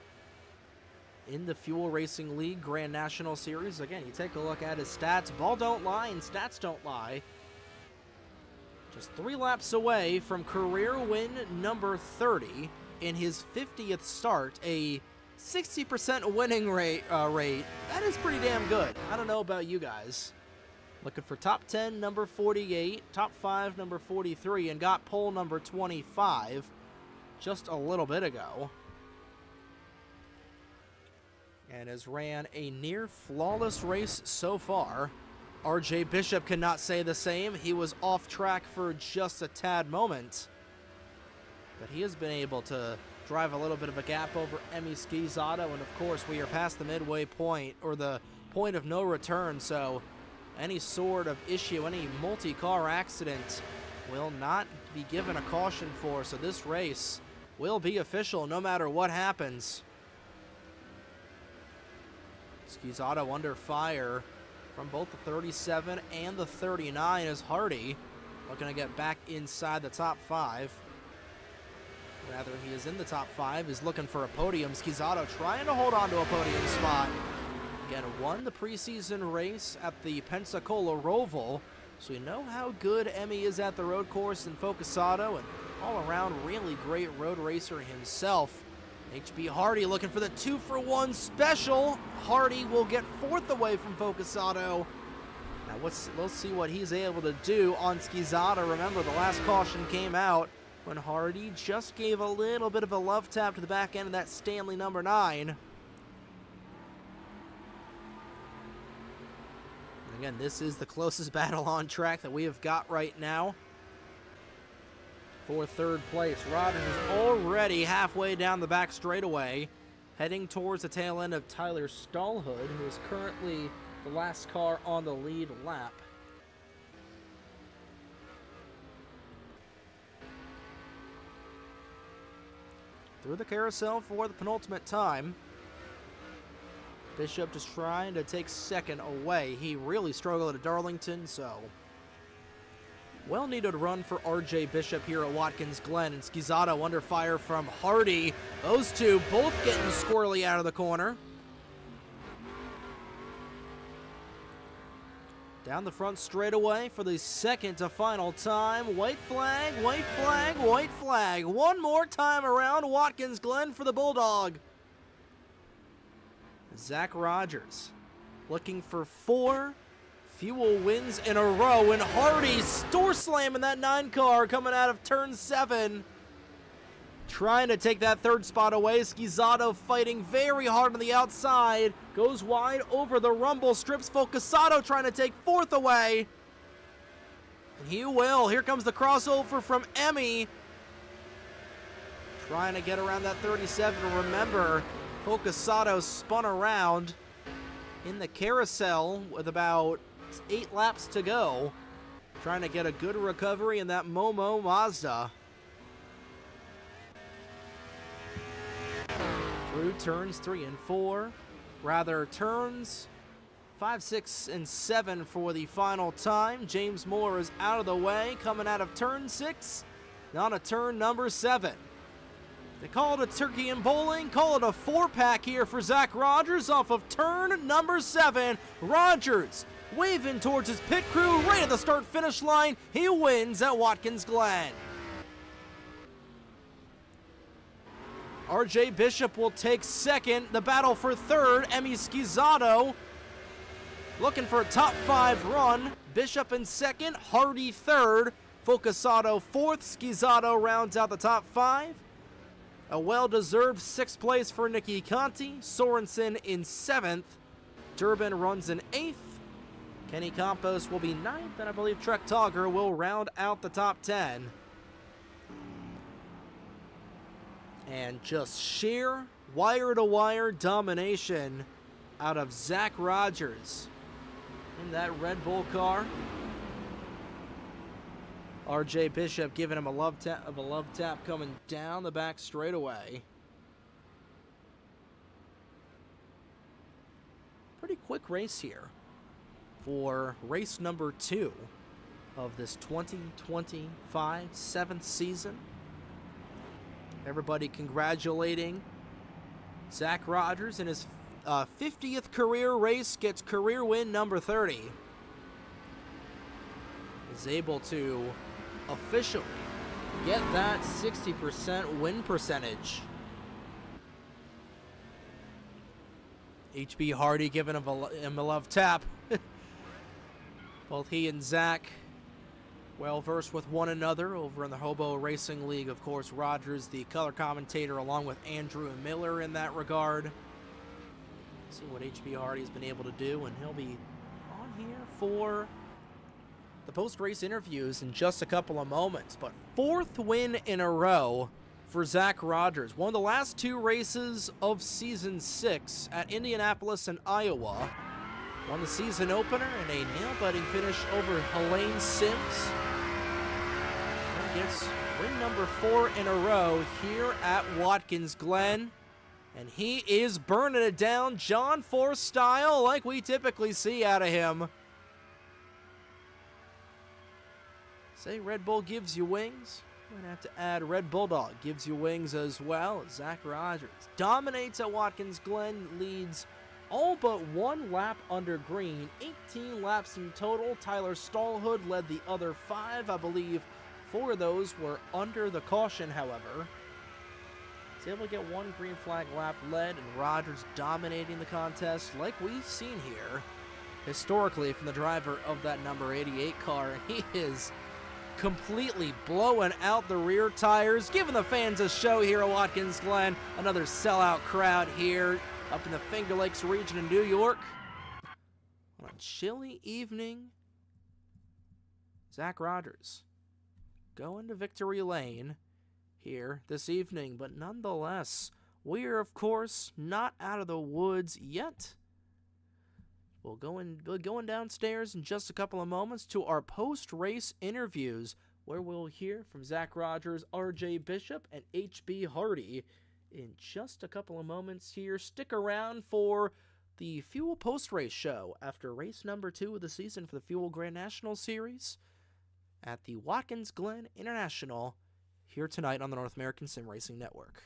in the Fuel Racing League Grand National Series. Again, you take a look at his stats. Ball don't lie and stats don't lie. Just 3 laps away from career win number 30 in his 50th start. A 60% winning rate. That is pretty damn good. I don't know about you guys. Looking for top 10, number 48, top 5, number 43, and got pole number 25 just a little bit ago. And has ran a near flawless race so far. RJ Bishop cannot say the same. He was off track for just a tad moment, but he has been able to drive a little bit of a gap over Emi Schizzato, and of course we are past the midway point, or the point of no return, so any sort of issue, any multi-car accident will not be given a caution for, so this race will be official no matter what happens. Skizzato under fire from both the 37 and the 39 as Hardy looking to get back inside the top 5. Rather, he is in the top 5, is looking for a podium. Skizzato trying to hold on to a podium spot. Again, won the preseason race at the Pensacola Roval, so we know how good Emmy is at the road course in Focusato, and all-around really great road racer himself. HB Hardy looking for the 2-for-1 special. Hardy will get 4th away from Focusato. Now let's see what he's able to do on Skizzato. Remember, the last caution came out when Hardy just gave a little bit of a love tap to the back end of that Stanley number 9. And again, this is the closest battle on track that we have got right now. For 3rd place, Rogers is already halfway down the back straightaway, heading towards the tail end of Tyler Stallhood, who is currently the last car on the lead lap. Through the carousel for the penultimate time. Bishop just trying to take 2nd away. He really struggled at Darlington, so well-needed run for RJ Bishop here at Watkins Glen, and Skizzato under fire from Hardy. Those two both getting squirrely out of the corner. Down the front straightaway for the 2nd to final time. White flag, white flag, white flag. One more time around Watkins Glen for the Bulldog. Zach Rogers looking for 4 fuel wins in a row, and Hardy's door slamming that 9 car coming out of turn 7. Trying to take that 3rd spot away. Skizzato fighting very hard on the outside. Goes wide over the rumble. Strips Focusato trying to take 4th away. And he will. Here comes the crossover from Emmy. Trying to get around that 37. Remember, Focusato spun around in the carousel with about 8 laps to go. Trying to get a good recovery in that Momo Mazda. Through turns 3 and 4. Rather, turns 5, 6, and 7 for the final time. James Moore is out of the way, coming out of turn 6, on a turn number 7. They call it a turkey and bowling, call it a 4-pack here for Zach Rogers off of turn number 7. Rogers waving towards his pit crew right at the start-finish line. He wins at Watkins Glen. RJ Bishop will take 2nd. The battle for 3rd, Emmy Skizzato looking for a top 5 run. Bishop in 2nd, Hardy 3rd, Focusato 4th. Skizzato rounds out the top 5. A well-deserved 6th place for Nicky Conti. Sorensen in 7th. Durbin runs in 8th. Kenny Campos will be 9th, and I believe Trek Togger will round out the top 10. And just sheer wire-to-wire domination out of Zach Rogers in that Red Bull car. RJ Bishop giving him a love tap coming down the back straightaway. Pretty quick race here for race number 2 of this 2025 7th season. Everybody congratulating Zach Rogers in his 50th career race, gets career win number 30. Is able to officially get that 60% win percentage. HB Hardy giving him a love tap. Both he and Zach well versed with one another over in the Hobo Racing League. Of course, Rogers, the color commentator, along with Andrew Miller in that regard. See what HB Hardy's been able to do, and he'll be on here for the post-race interviews in just a couple of moments. But 4th win in a row for Zach Rogers. Won the last 2 races of season 6 at Indianapolis and Iowa. Won the season opener in a nail-biting finish over Helene Sims. gets win number 4 in a row here at Watkins Glen. And he is burning it down John Force style like we typically see out of him. Say Red Bull gives you wings. We're going to have to add Red Bulldog gives you wings as well. Zach Rogers dominates at Watkins Glen, leads all but 1 lap under green. 18 laps in total. Tyler Stallhood led the other 5. I believe 4 of those were under the caution, however. He's able to get 1 green flag lap led, and Rogers dominating the contest like we've seen here historically from the driver of that number 88 car. And he is completely blowing out the rear tires, giving the fans a show here at Watkins Glen. Another sellout crowd here up in the Finger Lakes region in New York. On a chilly evening, Zach Rogers going to victory lane here this evening, but nonetheless, we are, of course, not out of the woods yet. We'll be going downstairs in just a couple of moments to our post-race interviews, where we'll hear from Zach Rogers, RJ Bishop, and HB Hardy in just a couple of moments here. Stick around for the Fuel post-race show after race number 2 of the season for the Fuel Grand National Series at the Watkins Glen International here tonight on the North American Sim Racing Network.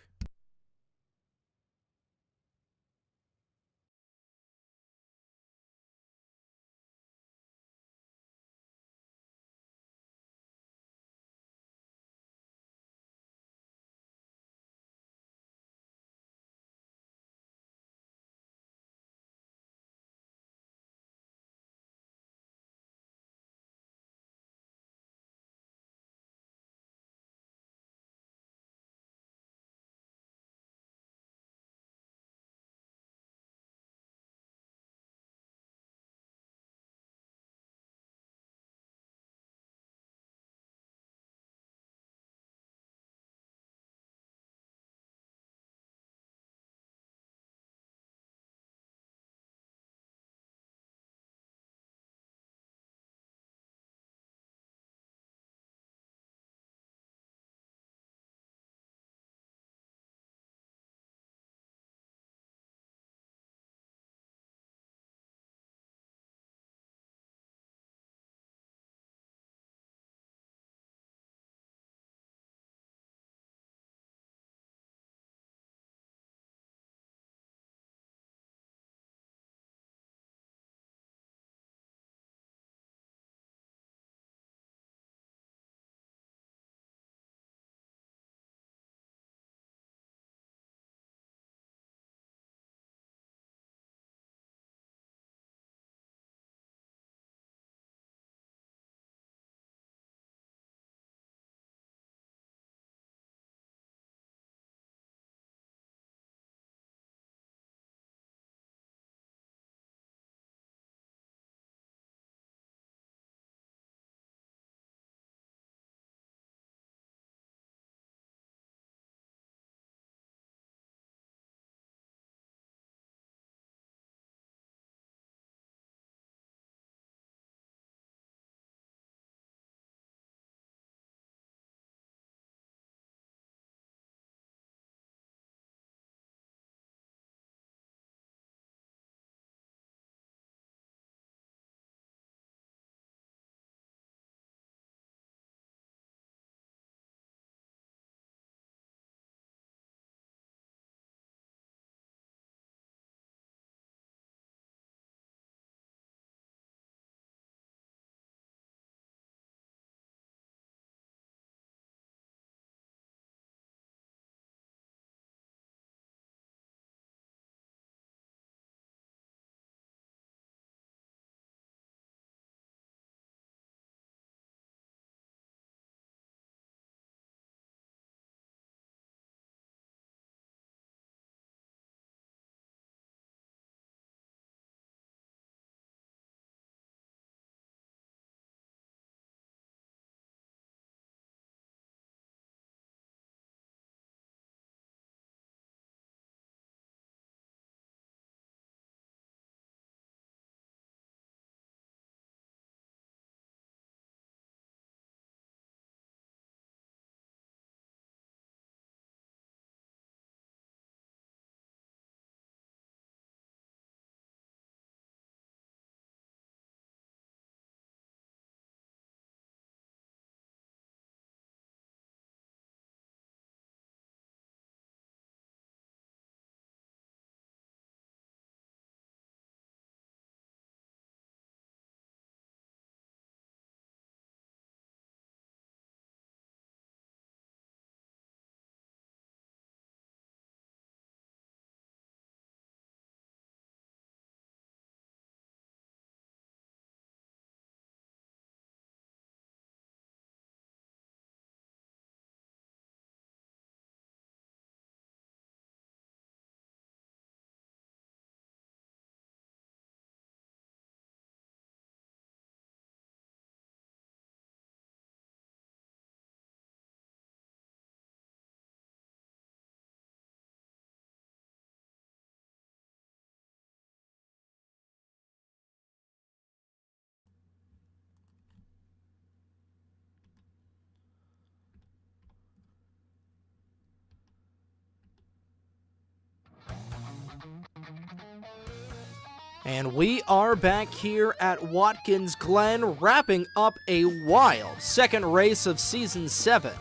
And we are back here at Watkins Glen, wrapping up a wild second race of Season 7.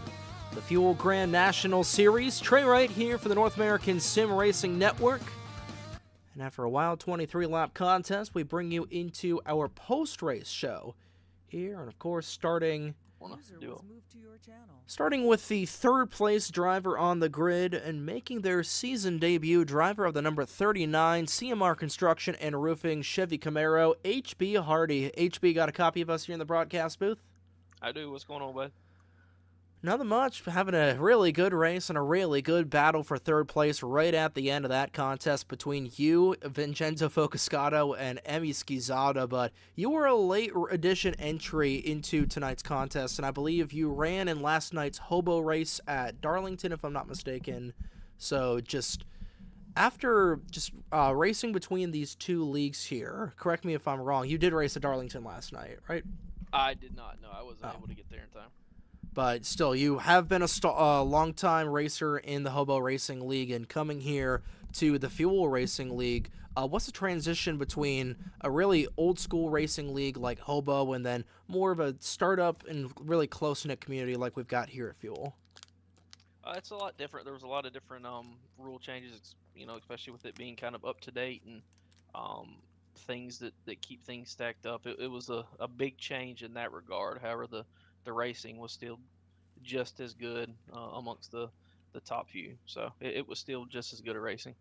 The Fuel Grand National Series, Trey right here for the North American Sim Racing Network. And after a wild 23-lap contest, we bring you into our post-race show here. And of course, starting with the third-place driver on the grid and making their season debut, driver of the number 39 CMR Construction and Roofing Chevy Camaro, HB Hardy. HB, got a copy of us here in the broadcast booth? I do. What's going on, bud? Nothing much. Having a really good race and a really good battle for third place right at the end of that contest between you, Vincenzo Focuscato, and Emi Schizada. But you were a late edition entry into tonight's contest, and I believe you ran in last night's hobo race at Darlington, if I'm not mistaken. So just after racing between these two leagues here, correct me if I'm wrong, you did race at Darlington last night, right? I did not. No, I wasn't able to get there in time. But still, you have been a long-time racer in the Hobo Racing League, and coming here to the Fuel Racing League, what's the transition between a really old-school racing league like Hobo and then more of a startup and really close-knit community like we've got here at Fuel? It's a lot different. There was a lot of different rule changes, especially with it being kind of up-to-date and things that keep things stacked up. It was a big change in that regard. However, the racing was still just as good amongst the top few. So it was still just as good a racing.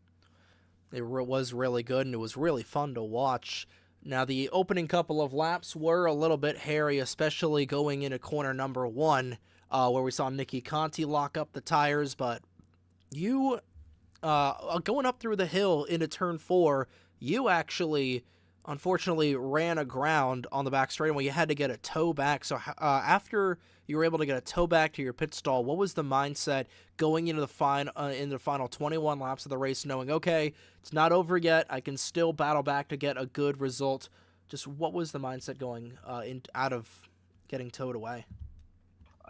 It was really good, and it was really fun to watch. Now, the opening couple of laps were a little bit hairy, especially going into corner number 1, where we saw Nicky Conti lock up the tires. But you, going up through the hill into turn 4, you actually unfortunately ran aground on the back straightaway. You had to get a tow back. So after you were able to get a tow back to your pit stall, what was the mindset going into the final 21 laps of the race, knowing, okay, it's not over yet, I can still battle back to get a good result? Just what was the mindset going out of getting towed away?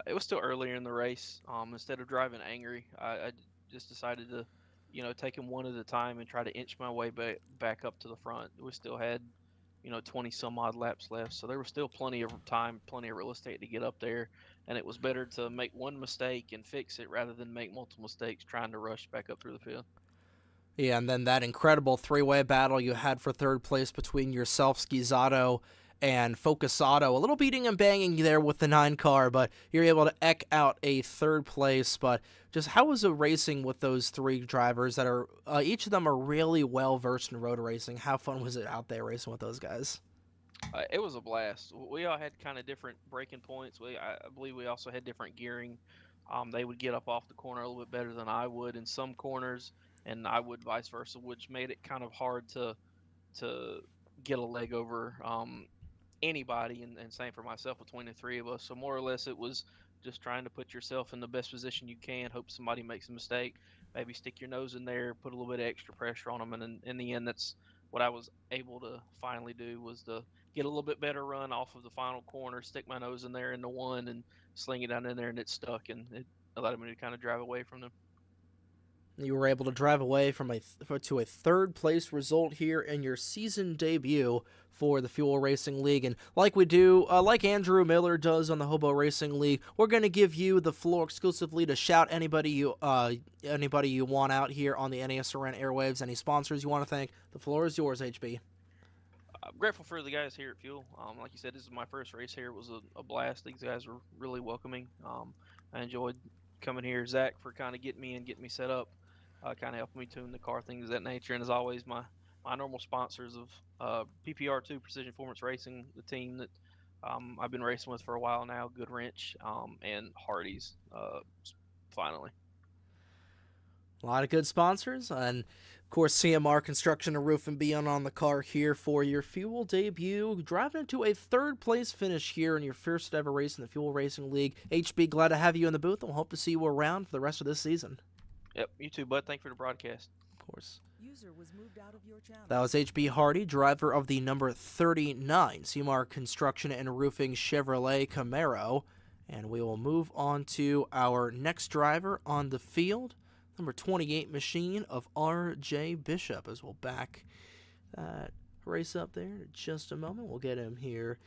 It was still earlier in the race. Instead of driving angry, I just decided to take them one at a time and try to inch my way back up to the front. We still had, 20 some odd laps left. So there was still plenty of time, plenty of real estate to get up there. And it was better to make one mistake and fix it rather than make multiple mistakes trying to rush back up through the field. Yeah, and then that incredible three-way battle you had for third place between yourself, Schizzato, and Focusato. A little beating and banging there with the 9 car, but you're able to eke out a third place. But just how was it racing with those 3 drivers that are, each of them are really well-versed in road racing? How fun was it out there racing with those guys? It was a blast. We all had kind of different braking points. I believe we also had different gearing. They would get up off the corner a little bit better than I would in some corners, and I would vice versa, which made it kind of hard to get a leg over anybody, and same for myself between the 3 of us. So more or less it was just trying to put yourself in the best position you can, hope somebody makes a mistake, maybe stick your nose in there, put a little bit of extra pressure on them, and in the end that's what I was able to finally do, was to get a little bit better run off of the final corner, stick my nose in there in the 1 and sling it down in there, and it stuck, and it allowed me to kind of drive away from them. You were able to drive away to a third place result here in your season debut for the Fuel Racing League. And like we do, like Andrew Miller does on the Hobo Racing League, we're going to give you the floor exclusively to shout anybody you want out here on the NASRN airwaves. Any sponsors you want to thank? The floor is yours, HB. I'm grateful for the guys here at Fuel. Like you said, this is my first race here. It was a blast. These guys were really welcoming. I enjoyed coming here. Zach for kind of getting me set up. Kind of helping me tune the car, things of that nature. And as always, my normal sponsors of PPR2 Precision Performance Racing, the team that I've been racing with for a while now, Good Wrench, and Hardee's, finally. A lot of good sponsors, and of course CMR Construction and Roof and Beyond on the car here for your Fuel debut, driving into a third place finish here in your first ever race in the Fuel Racing League. HB, glad to have you in the booth, and we'll hope to see you around for the rest of this season. Yep, you too, bud. Thank you for the broadcast. Of course. User was moved out of your channel. That was HB Hardy, driver of the number 39 CMR Construction and Roofing Chevrolet Camaro. And we will move on to our next driver on the field. number 28 machine of R.J. Bishop, as we'll back that race up there in just a moment. We'll get him here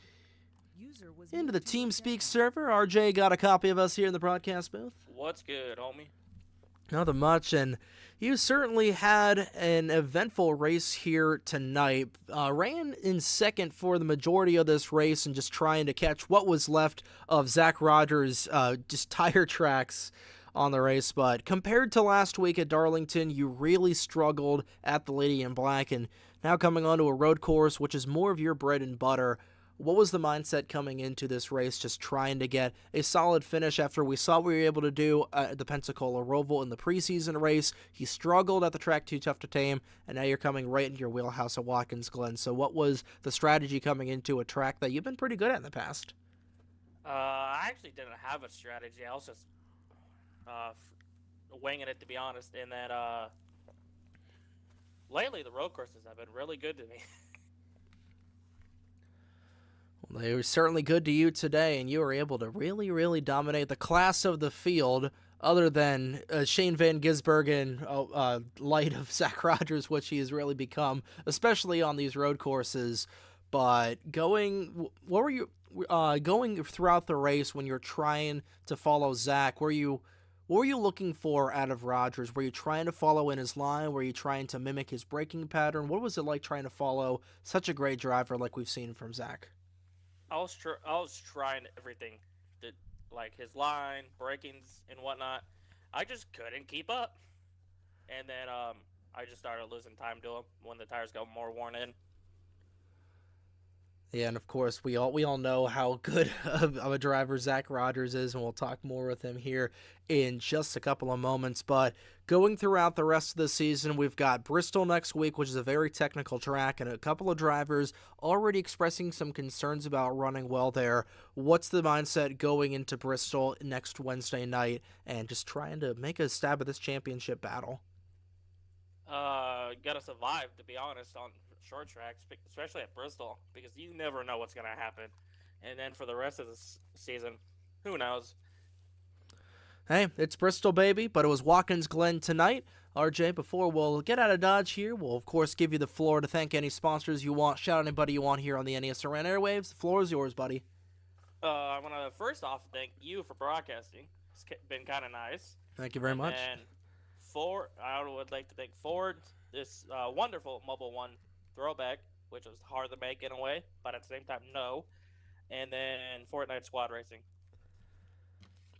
User was into moved the to your TeamSpeak channel. server. RJ got a copy of us here in the broadcast booth. What's good, homie? Nothing much, and you certainly had an eventful race here tonight. Ran in second for the majority of this race and just trying to catch what was left of Zach Rogers' just tire tracks on the race. But compared to last week at Darlington, you really struggled at the Lady in Black, and now coming onto a road course, which is more of your bread and butter. What was the mindset coming into this race, just trying to get a solid finish after we saw what we were able to do at the Pensacola Roval in the preseason race? He struggled at the track Too Tough to Tame, and now you're coming right into your wheelhouse at Watkins Glen. So what was the strategy coming into a track that you've been pretty good at in the past? I actually didn't have a strategy. I was just winging it, to be honest. In that lately the road courses have been really good to me. They were certainly good to you today, and you were able to really, really dominate the class of the field, other than Shane Van Gisbergen, light of Zach Rogers, which he has really become, especially on these road courses. But what were you going throughout the race when you're trying to follow Zach? What were you looking for out of Rogers? Were you trying to follow in his line? Were you trying to mimic his braking pattern? What was it like trying to follow such a great driver like we've seen from Zach? I was trying everything, like his line, brakings, and whatnot. I just couldn't keep up, and then I just started losing time to him when the tires got more worn in. Yeah, and of course, we all know how good of a driver Zach Rogers is, and we'll talk more with him here in just a couple of moments. But going throughout the rest of the season, we've got Bristol next week, which is a very technical track, and a couple of drivers already expressing some concerns about running well there. What's the mindset going into Bristol next Wednesday night and just trying to make a stab at this championship battle? Gotta survive, to be honest, on short tracks, especially at Bristol, because you never know what's gonna happen. And then for the rest of the season, who knows? Hey, it's Bristol, baby, but it was Watkins Glen tonight. RJ, before we'll get out of Dodge here, we'll of course give you the floor to thank any sponsors you want. Shout out anybody you want here on the NES Around Airwaves. The floor is yours, buddy. I want to first off thank you for broadcasting. It's been kind of nice. Thank you very much. And I would like to thank Ford, this wonderful Mobile One throwback, which was hard to make in a way, but at the same time, no. And then Fortnite Squad Racing.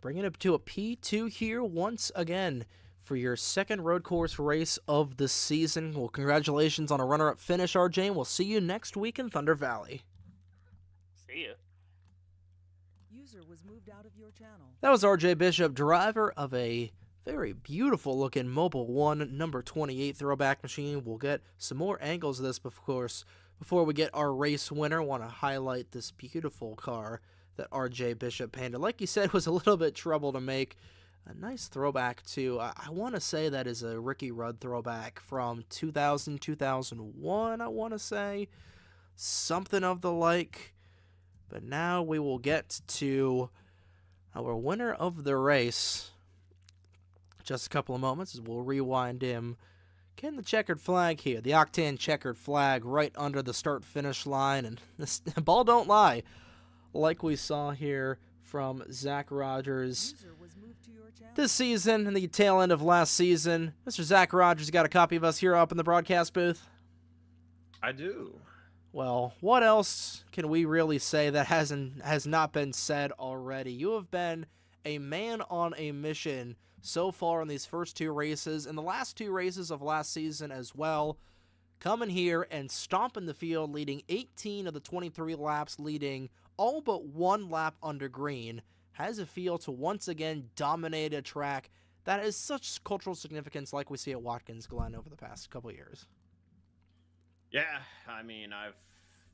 Bringing it to a P2 here once again for your second road course race of the season. Well, congratulations on a runner-up finish, RJ, and we'll see you next week in Thunder Valley. See ya. User was moved out of your channel. That was RJ Bishop, driver of a very beautiful looking Mobile One number 28 throwback machine. We'll get some more angles of this, of course, before we get our race winner. I want to highlight this beautiful car that RJ Bishop painted. Like you said, was a little bit trouble to make. A nice throwback to, I want to say that is a Ricky Rudd throwback from 2000, 2001, I want to say. Something of the like. But now we will get to our winner of the race. Just a couple of moments as we'll rewind him. Getting the checkered flag here. The Octane checkered flag right under the start-finish line. And this ball don't lie. Like we saw here from Zach Rogers User was moved to your channel. this season and the tail end of last season. Mr. Zach Rogers, you got a copy of us here up in the broadcast booth? I do. Well, what else can we really say that has not been said already? You have been a man on a mission so far in these first two races, and the last two races of last season as well. Coming here and stomping the field, leading 18 of the 23 laps, leading all but one lap under green. Has a feel to once again dominate a track that has such cultural significance like we see at Watkins Glen over the past couple of years. Yeah, I mean, I've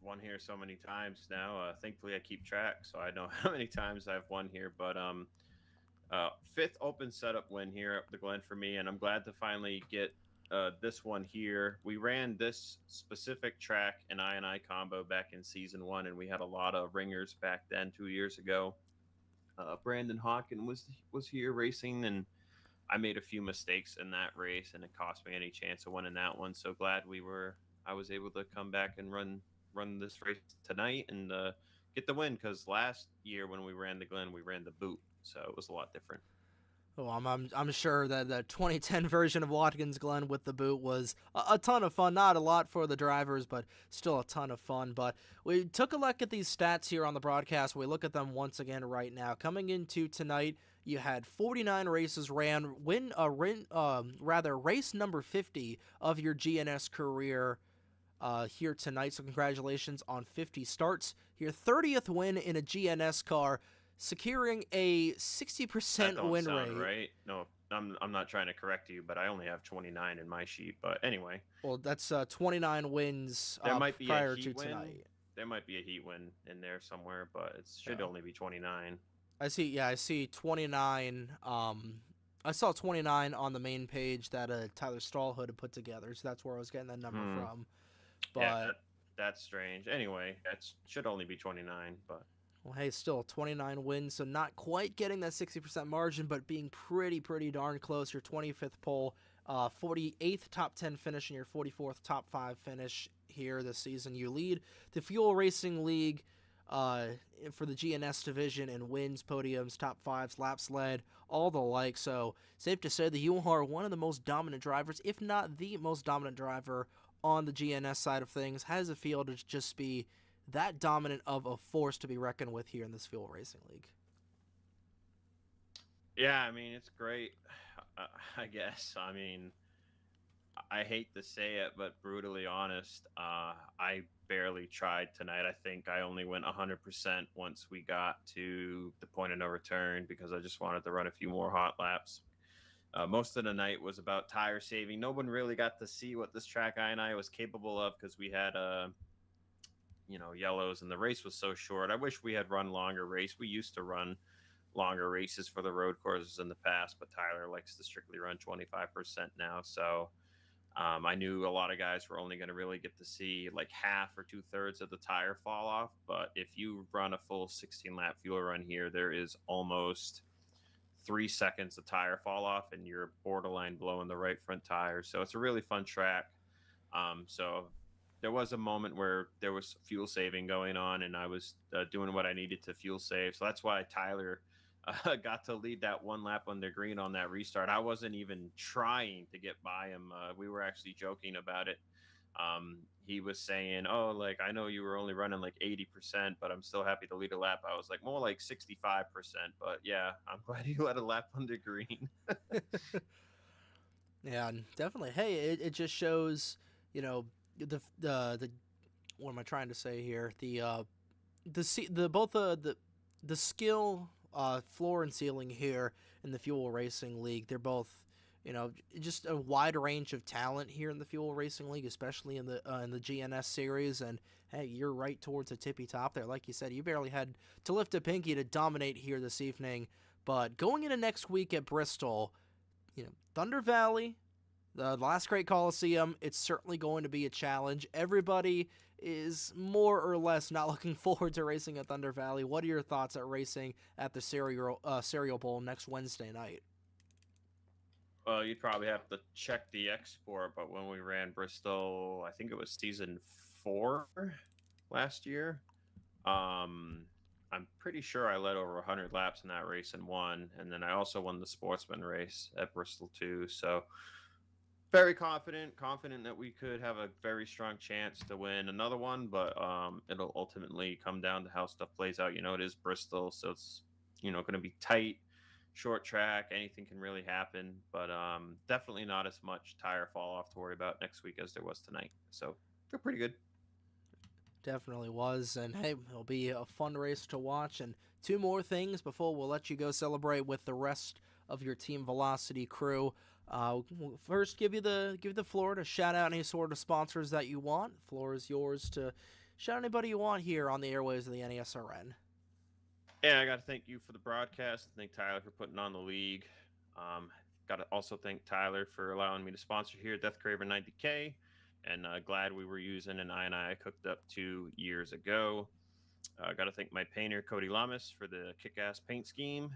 won here so many times now. Thankfully, I keep track, so I know how many times I've won here. But fifth open setup win here at the Glen for me, and I'm glad to finally get this one here. We ran this specific track in I combo back in season 1, and we had a lot of ringers back then 2 years ago. Brandon Hawken was here racing, and I made a few mistakes in that race, and it cost me any chance of winning that one. So glad I was able to come back and run this race tonight and get the win. Because last year when we ran the Glen, we ran the boot, so it was a lot different. Oh, I'm sure that the 2010 version of Watkins Glen with the boot was a ton of fun. Not a lot for the drivers, but still a ton of fun. But we took a look at these stats here on the broadcast. We look at them once again right now. Coming into tonight, you had 49 races ran. Race number 50 of your GNS career here tonight. So congratulations on 50 starts. Your 30th win in a GNS car, securing a 60% win rate. Right? No, I'm not trying to correct you, but I only have 29 in my sheet. But anyway, well, that's 29 wins there might be prior a heat to win. tonight. There might be a heat win in there somewhere, but it should only be 29. I see 29. I saw 29 on the main page that Tyler Stallhood had put together, so that's where I was getting that number from. But yeah, that's strange. Anyway, that should only be 29, but. Well, hey, still 29 wins, so not quite getting that 60% margin, but being pretty darn close. Your 25th pole, 48th top 10 finish, and your 44th top 5 finish here this season. You lead the Fuel Racing League for the GNS division in wins, podiums, top 5s, laps led, all the like. So safe to say that you are one of the most dominant drivers, if not the most dominant driver on the GNS side of things. Has a feel to just be that dominant of a force to be reckoned with here in this Fuel Racing League? Yeah, I mean, it's great, I guess. I mean, I hate to say it, but brutally honest, I barely tried tonight. I think I only went 100% once we got to the point of no return because I just wanted to run a few more hot laps. Most of the night was about tire saving. No one really got to see what this track I was capable of because we had yellows, and the race was so short. I wish we had run longer race. We used to run longer races for the road courses in the past, but Tyler likes to strictly run 25% now. So I knew a lot of guys were only going to really get to see like half or 2/3 of the tire fall off. But if you run a full 16-lap fuel run here, there is almost 3 seconds of tire fall off, and you're borderline blowing the right front tire. So it's a really fun track. So there was a moment where there was fuel saving going on, and I was doing what I needed to fuel save. So that's why Tyler got to lead that one lap under green on that restart. I wasn't even trying to get by him. We were actually joking about it. He was saying, "Oh, like I know you were only running like 80%, but I'm still happy to lead a lap." I was like, more like 65%. But yeah, I'm glad he led a lap under green. Yeah, definitely. Hey, it just shows, the what am I trying to say here? The skill, floor and ceiling here in the Fuel Racing League. They're both, just a wide range of talent here in the Fuel Racing League, especially in the GNS series. And hey, you're right towards the tippy top there. Like you said, you barely had to lift a pinky to dominate here this evening. But going into next week at Bristol, Thunder Valley, the last great Coliseum, it's certainly going to be a challenge. Everybody is more or less not looking forward to racing at Thunder Valley. What are your thoughts at racing at the Cereal Bowl next Wednesday night? Well, you'd probably have to check the export, but when we ran Bristol, I think it was season 4 last year. I'm pretty sure I led over 100 laps in that race and won. And then I also won the sportsman race at Bristol too. So very confident that we could have a very strong chance to win another one, but it'll ultimately come down to how stuff plays out. It is Bristol, so it's going to be tight, short track. Anything can really happen, but definitely not as much tire fall off to worry about next week as there was tonight. So feel pretty good. Definitely was, and hey, it'll be a fun race to watch. And 2 more things before we'll let you go celebrate with the rest of your Team Velocity crew. We'll first give you the floor to shout out any sort of sponsors that you want. The floor is yours to shout anybody you want here on the airways of the NASRN. Yeah, I got to thank you for the broadcast. Thank Tyler for putting on the league. Got to also thank Tyler for allowing me to sponsor here at Death Kraver 90K. And glad we were using an I cooked up 2 years ago. Got to thank my painter, Cody Lamas, for the kick-ass paint scheme.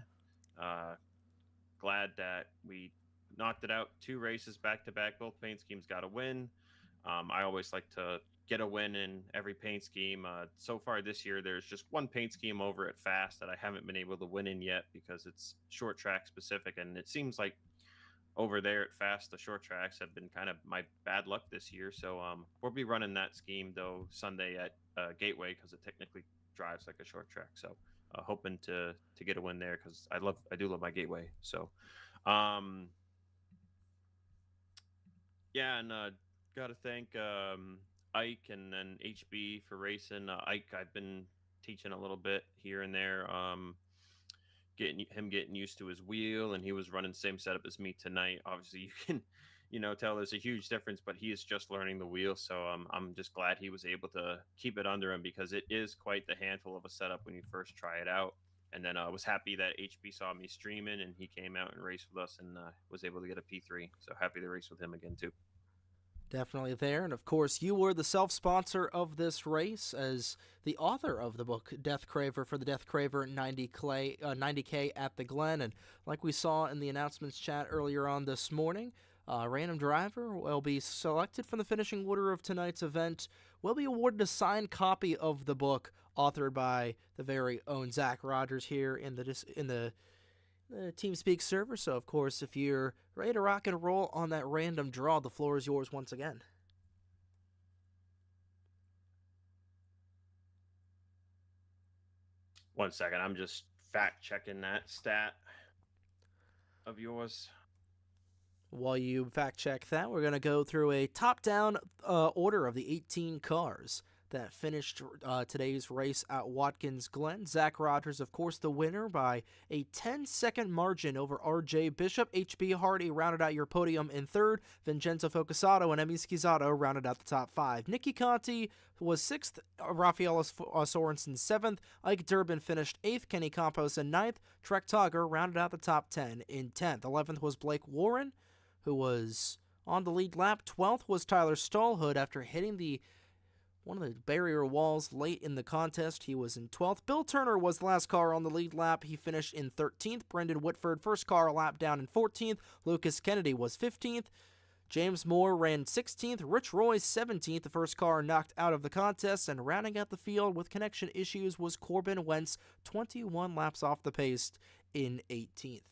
Glad that we knocked it out 2 races back to back. Both paint schemes got a win. I always like to get a win in every paint scheme. So far this year, there's just one paint scheme over at Fast that I haven't been able to win in yet because it's short track specific, and it seems like over there at Fast, the short tracks have been kind of my bad luck this year. So we'll be running that scheme though Sunday at Gateway because it technically drives like a short track. So hoping to get a win there because I do love my Gateway. So yeah, and got to thank Ike and then HB for racing. Ike, I've been teaching a little bit here and there. Getting used to his wheel, and he was running the same setup as me tonight. Obviously, you can, tell there's a huge difference, but he is just learning the wheel. So I'm just glad he was able to keep it under him because it is quite the handful of a setup when you first try it out. And then I was happy that HB saw me streaming and he came out and raced with us and was able to get a P3. So happy to race with him again too. Definitely there. And of course, you were the self-sponsor of this race as the author of the book Death Kraver for the Death Kraver 90K at the Glen. And like we saw in the announcements chat earlier on this morning, a random driver will be selected from the finishing order of tonight's event, will be awarded a signed copy of the book authored by the very own Zach Rogers here in the TeamSpeak server. So, of course, if you're ready to rock and roll on that random draw, the floor is yours once again. One second, I'm just fact checking that stat of yours. While you fact check that, we're going to go through a top-down order of the 18 cars that finished today's race at Watkins Glen. Zach Rogers, of course, the winner by a 10-second margin over R.J. Bishop. H.B. Hardy rounded out your podium in third. Vincenzo Focusato and Emi Schizzato rounded out the top 5. Nicky Conti was 6th. Rafael Sorensen 7th. Ike Durbin finished 8th. Kenny Campos in 9th. Trek Togger rounded out the top 10 in 10th. 11th was Blake Warren, who was on the lead lap. 12th was Tyler Stallhood after hitting one of the barrier walls late in the contest. He was in 12th. Bill Turner was the last car on the lead lap. He finished in 13th. Brendan Whitford, first car a lap down in 14th. Lucas Kennedy was 15th. James Moore ran 16th. Rich Royce 17th, the first car knocked out of the contest. And rounding out the field with connection issues was Corbin Wentz, 21 laps off the pace in 18th.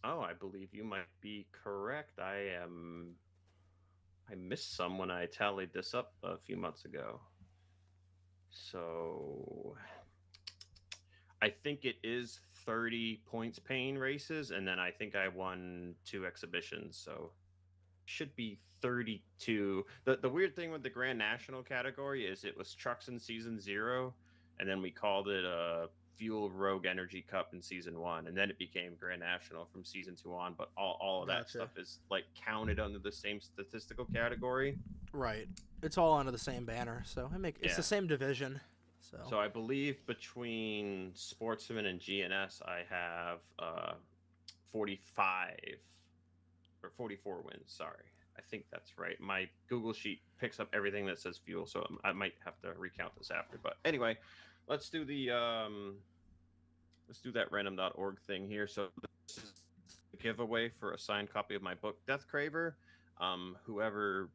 Oh, I believe you might be correct. I missed some when I tallied this up a few months ago. So I think it is 30 points paying races, and then I think I won 2 exhibitions, so should be 32. The weird thing with the Grand National category is it was trucks in season 0, and then we called it a Fuel Rogue Energy Cup in season 1, and then it became Grand National from season 2 on. But all of that Gotcha. stuff is like counted under the same statistical category. Right. It's all under the same banner, so it's the same division. So I believe between Sportsman and GNS, I have 45 or 44 wins. Sorry, I think that's right. My Google sheet picks up everything that says fuel, so I might have to recount this after. But anyway, let's do that random.org thing here. So this is a giveaway for a signed copy of my book, Death Kraver. Whoever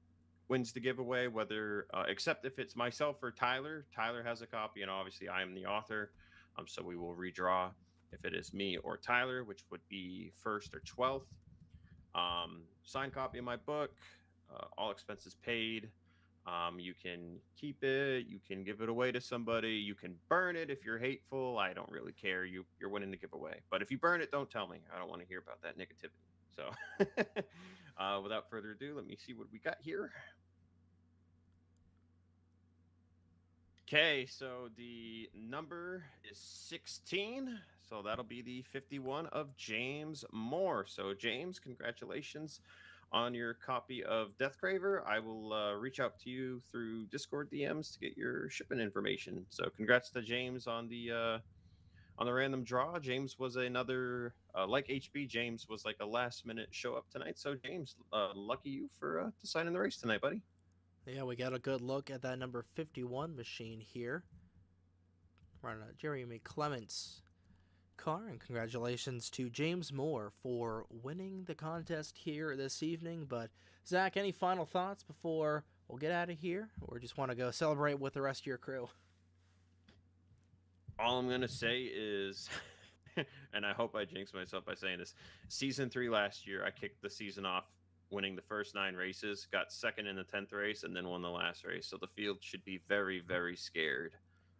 wins the giveaway, whether except if it's myself or Tyler has a copy, and obviously I am the author. So we will redraw if it is me or Tyler, which would be 1st or 12th. Signed copy of my book, all expenses paid. You can keep it, you can give it away to somebody, you can burn it if you're hateful. I don't really care. You're winning the giveaway. But if you burn it, don't tell me. I don't want to hear about that negativity. So without further ado, let me see what we got here. Okay, so the number is 16. So that'll be the 51 of James Moore. So James, congratulations on your copy of Death Kraver. I will reach out to you through Discord DMs to get your shipping information. So congrats to James on the random draw. James was another, like HB, James was like a last minute show up tonight. So James, lucky you for to sign in the race tonight, buddy. Yeah, we got a good look at that number 51 machine here. Running Jeremy Clements car, and congratulations to James Moore for winning the contest here this evening. But Zach, any final thoughts before we'll get out of here, or just want to go celebrate with the rest of your crew? All I'm going to say is, and I hope I jinx myself by saying this, Season 3 last year, I kicked the season off winning the first 9 races, got second in the 10th race, and then won the last race. So the field should be very, very scared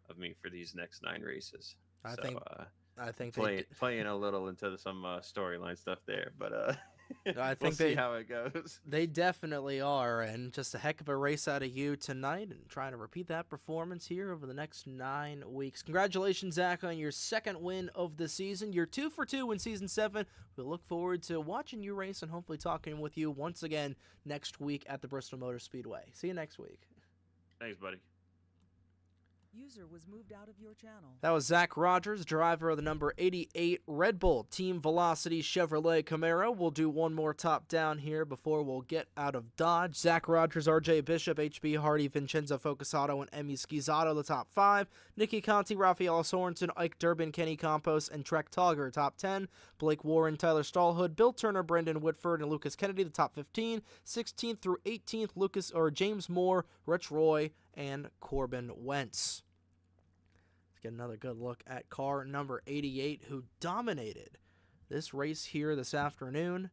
of me for these next 9 races. I think playing a little into some storyline stuff there, but I think we'll see how it goes. They definitely are, and just a heck of a race out of you tonight, and trying to repeat that performance here over the next 9 weeks. Congratulations, Zach, on your second win of the season. You're 2 for 2 in Season 7. We look forward to watching you race and hopefully talking with you once again next week at the Bristol Motor Speedway. See you next week. Thanks, buddy. User was moved out of your channel. That was Zach Rogers, driver of the number 88 Red Bull Team Velocity Chevrolet Camaro. We'll do one more top down here before we'll get out of Dodge. Zach Rogers, RJ Bishop, HB Hardy, Vincenzo Focusato, and Emi Schizzato, the top 5. Nicky Conti, Rafael Sorensen, Ike Durbin, Kenny Campos, and Trek Togger, top 10. Blake Warren, Tyler Stallhood, Bill Turner, Brendan Whitford, and Lucas Kennedy, the top 15. 16th through 18th, James Moore, Rich Roy, and Corbin Wentz. Let's get another good look at car number 88, who dominated this race here this afternoon.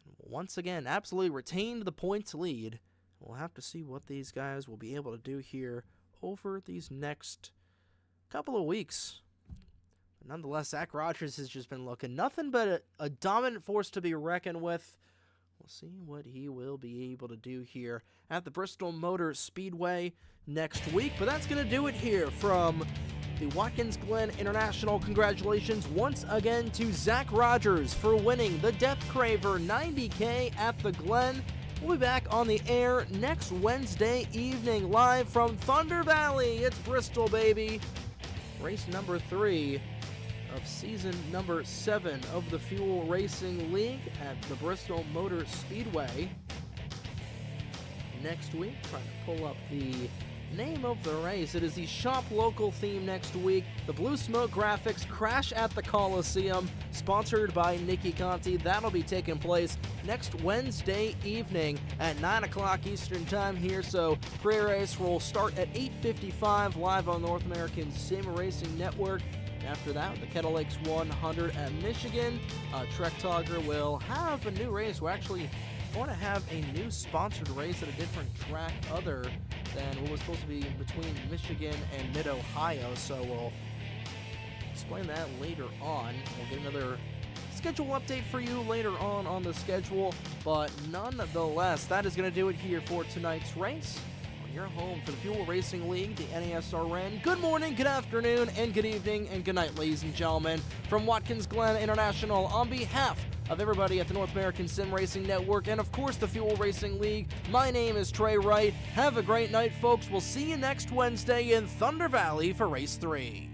And once again, absolutely retained the points lead. We'll have to see what these guys will be able to do here over these next couple of weeks. But nonetheless, Zach Rogers has just been looking nothing but a dominant force to be reckoned with. We'll see what he will be able to do here at the Bristol Motor Speedway next week. But that's going to do it here from the Watkins Glen International. Congratulations once again to Zach Rogers for winning the Death Kraver 90K at the Glen. We'll be back on the air next Wednesday evening, live from Thunder Valley. It's Bristol, baby. Race number 3 of season number 7 of the Fuel Racing League at the Bristol Motor Speedway. Next week, trying to pull up the name of the race. It is the Shop Local theme next week. The Blue Smoke Graphics Crash at the Coliseum, sponsored by Nicky Conti. That'll be taking place next Wednesday evening at 9 o'clock Eastern Time here. So pre-race will start at 8:55 live on North American Sim Racing Network. After that, the Kettle Lakes 100 at Michigan. Trek Togger will have a new race. We're actually going to have a new sponsored race at a different track other than what was supposed to be between Michigan and Mid-Ohio. So we'll explain that later on. We'll get another schedule update for you later on the schedule. But nonetheless, that is going to do it here for tonight's race. Your home for the Fuel Racing League, the NASRN. Good morning, good afternoon, and good evening, and good night, ladies and gentlemen. From Watkins Glen International, on behalf of everybody at the North American Sim Racing Network, and of course the Fuel Racing League, my name is Trey Wright. Have a great night, folks. We'll see you next Wednesday in Thunder Valley for Race 3.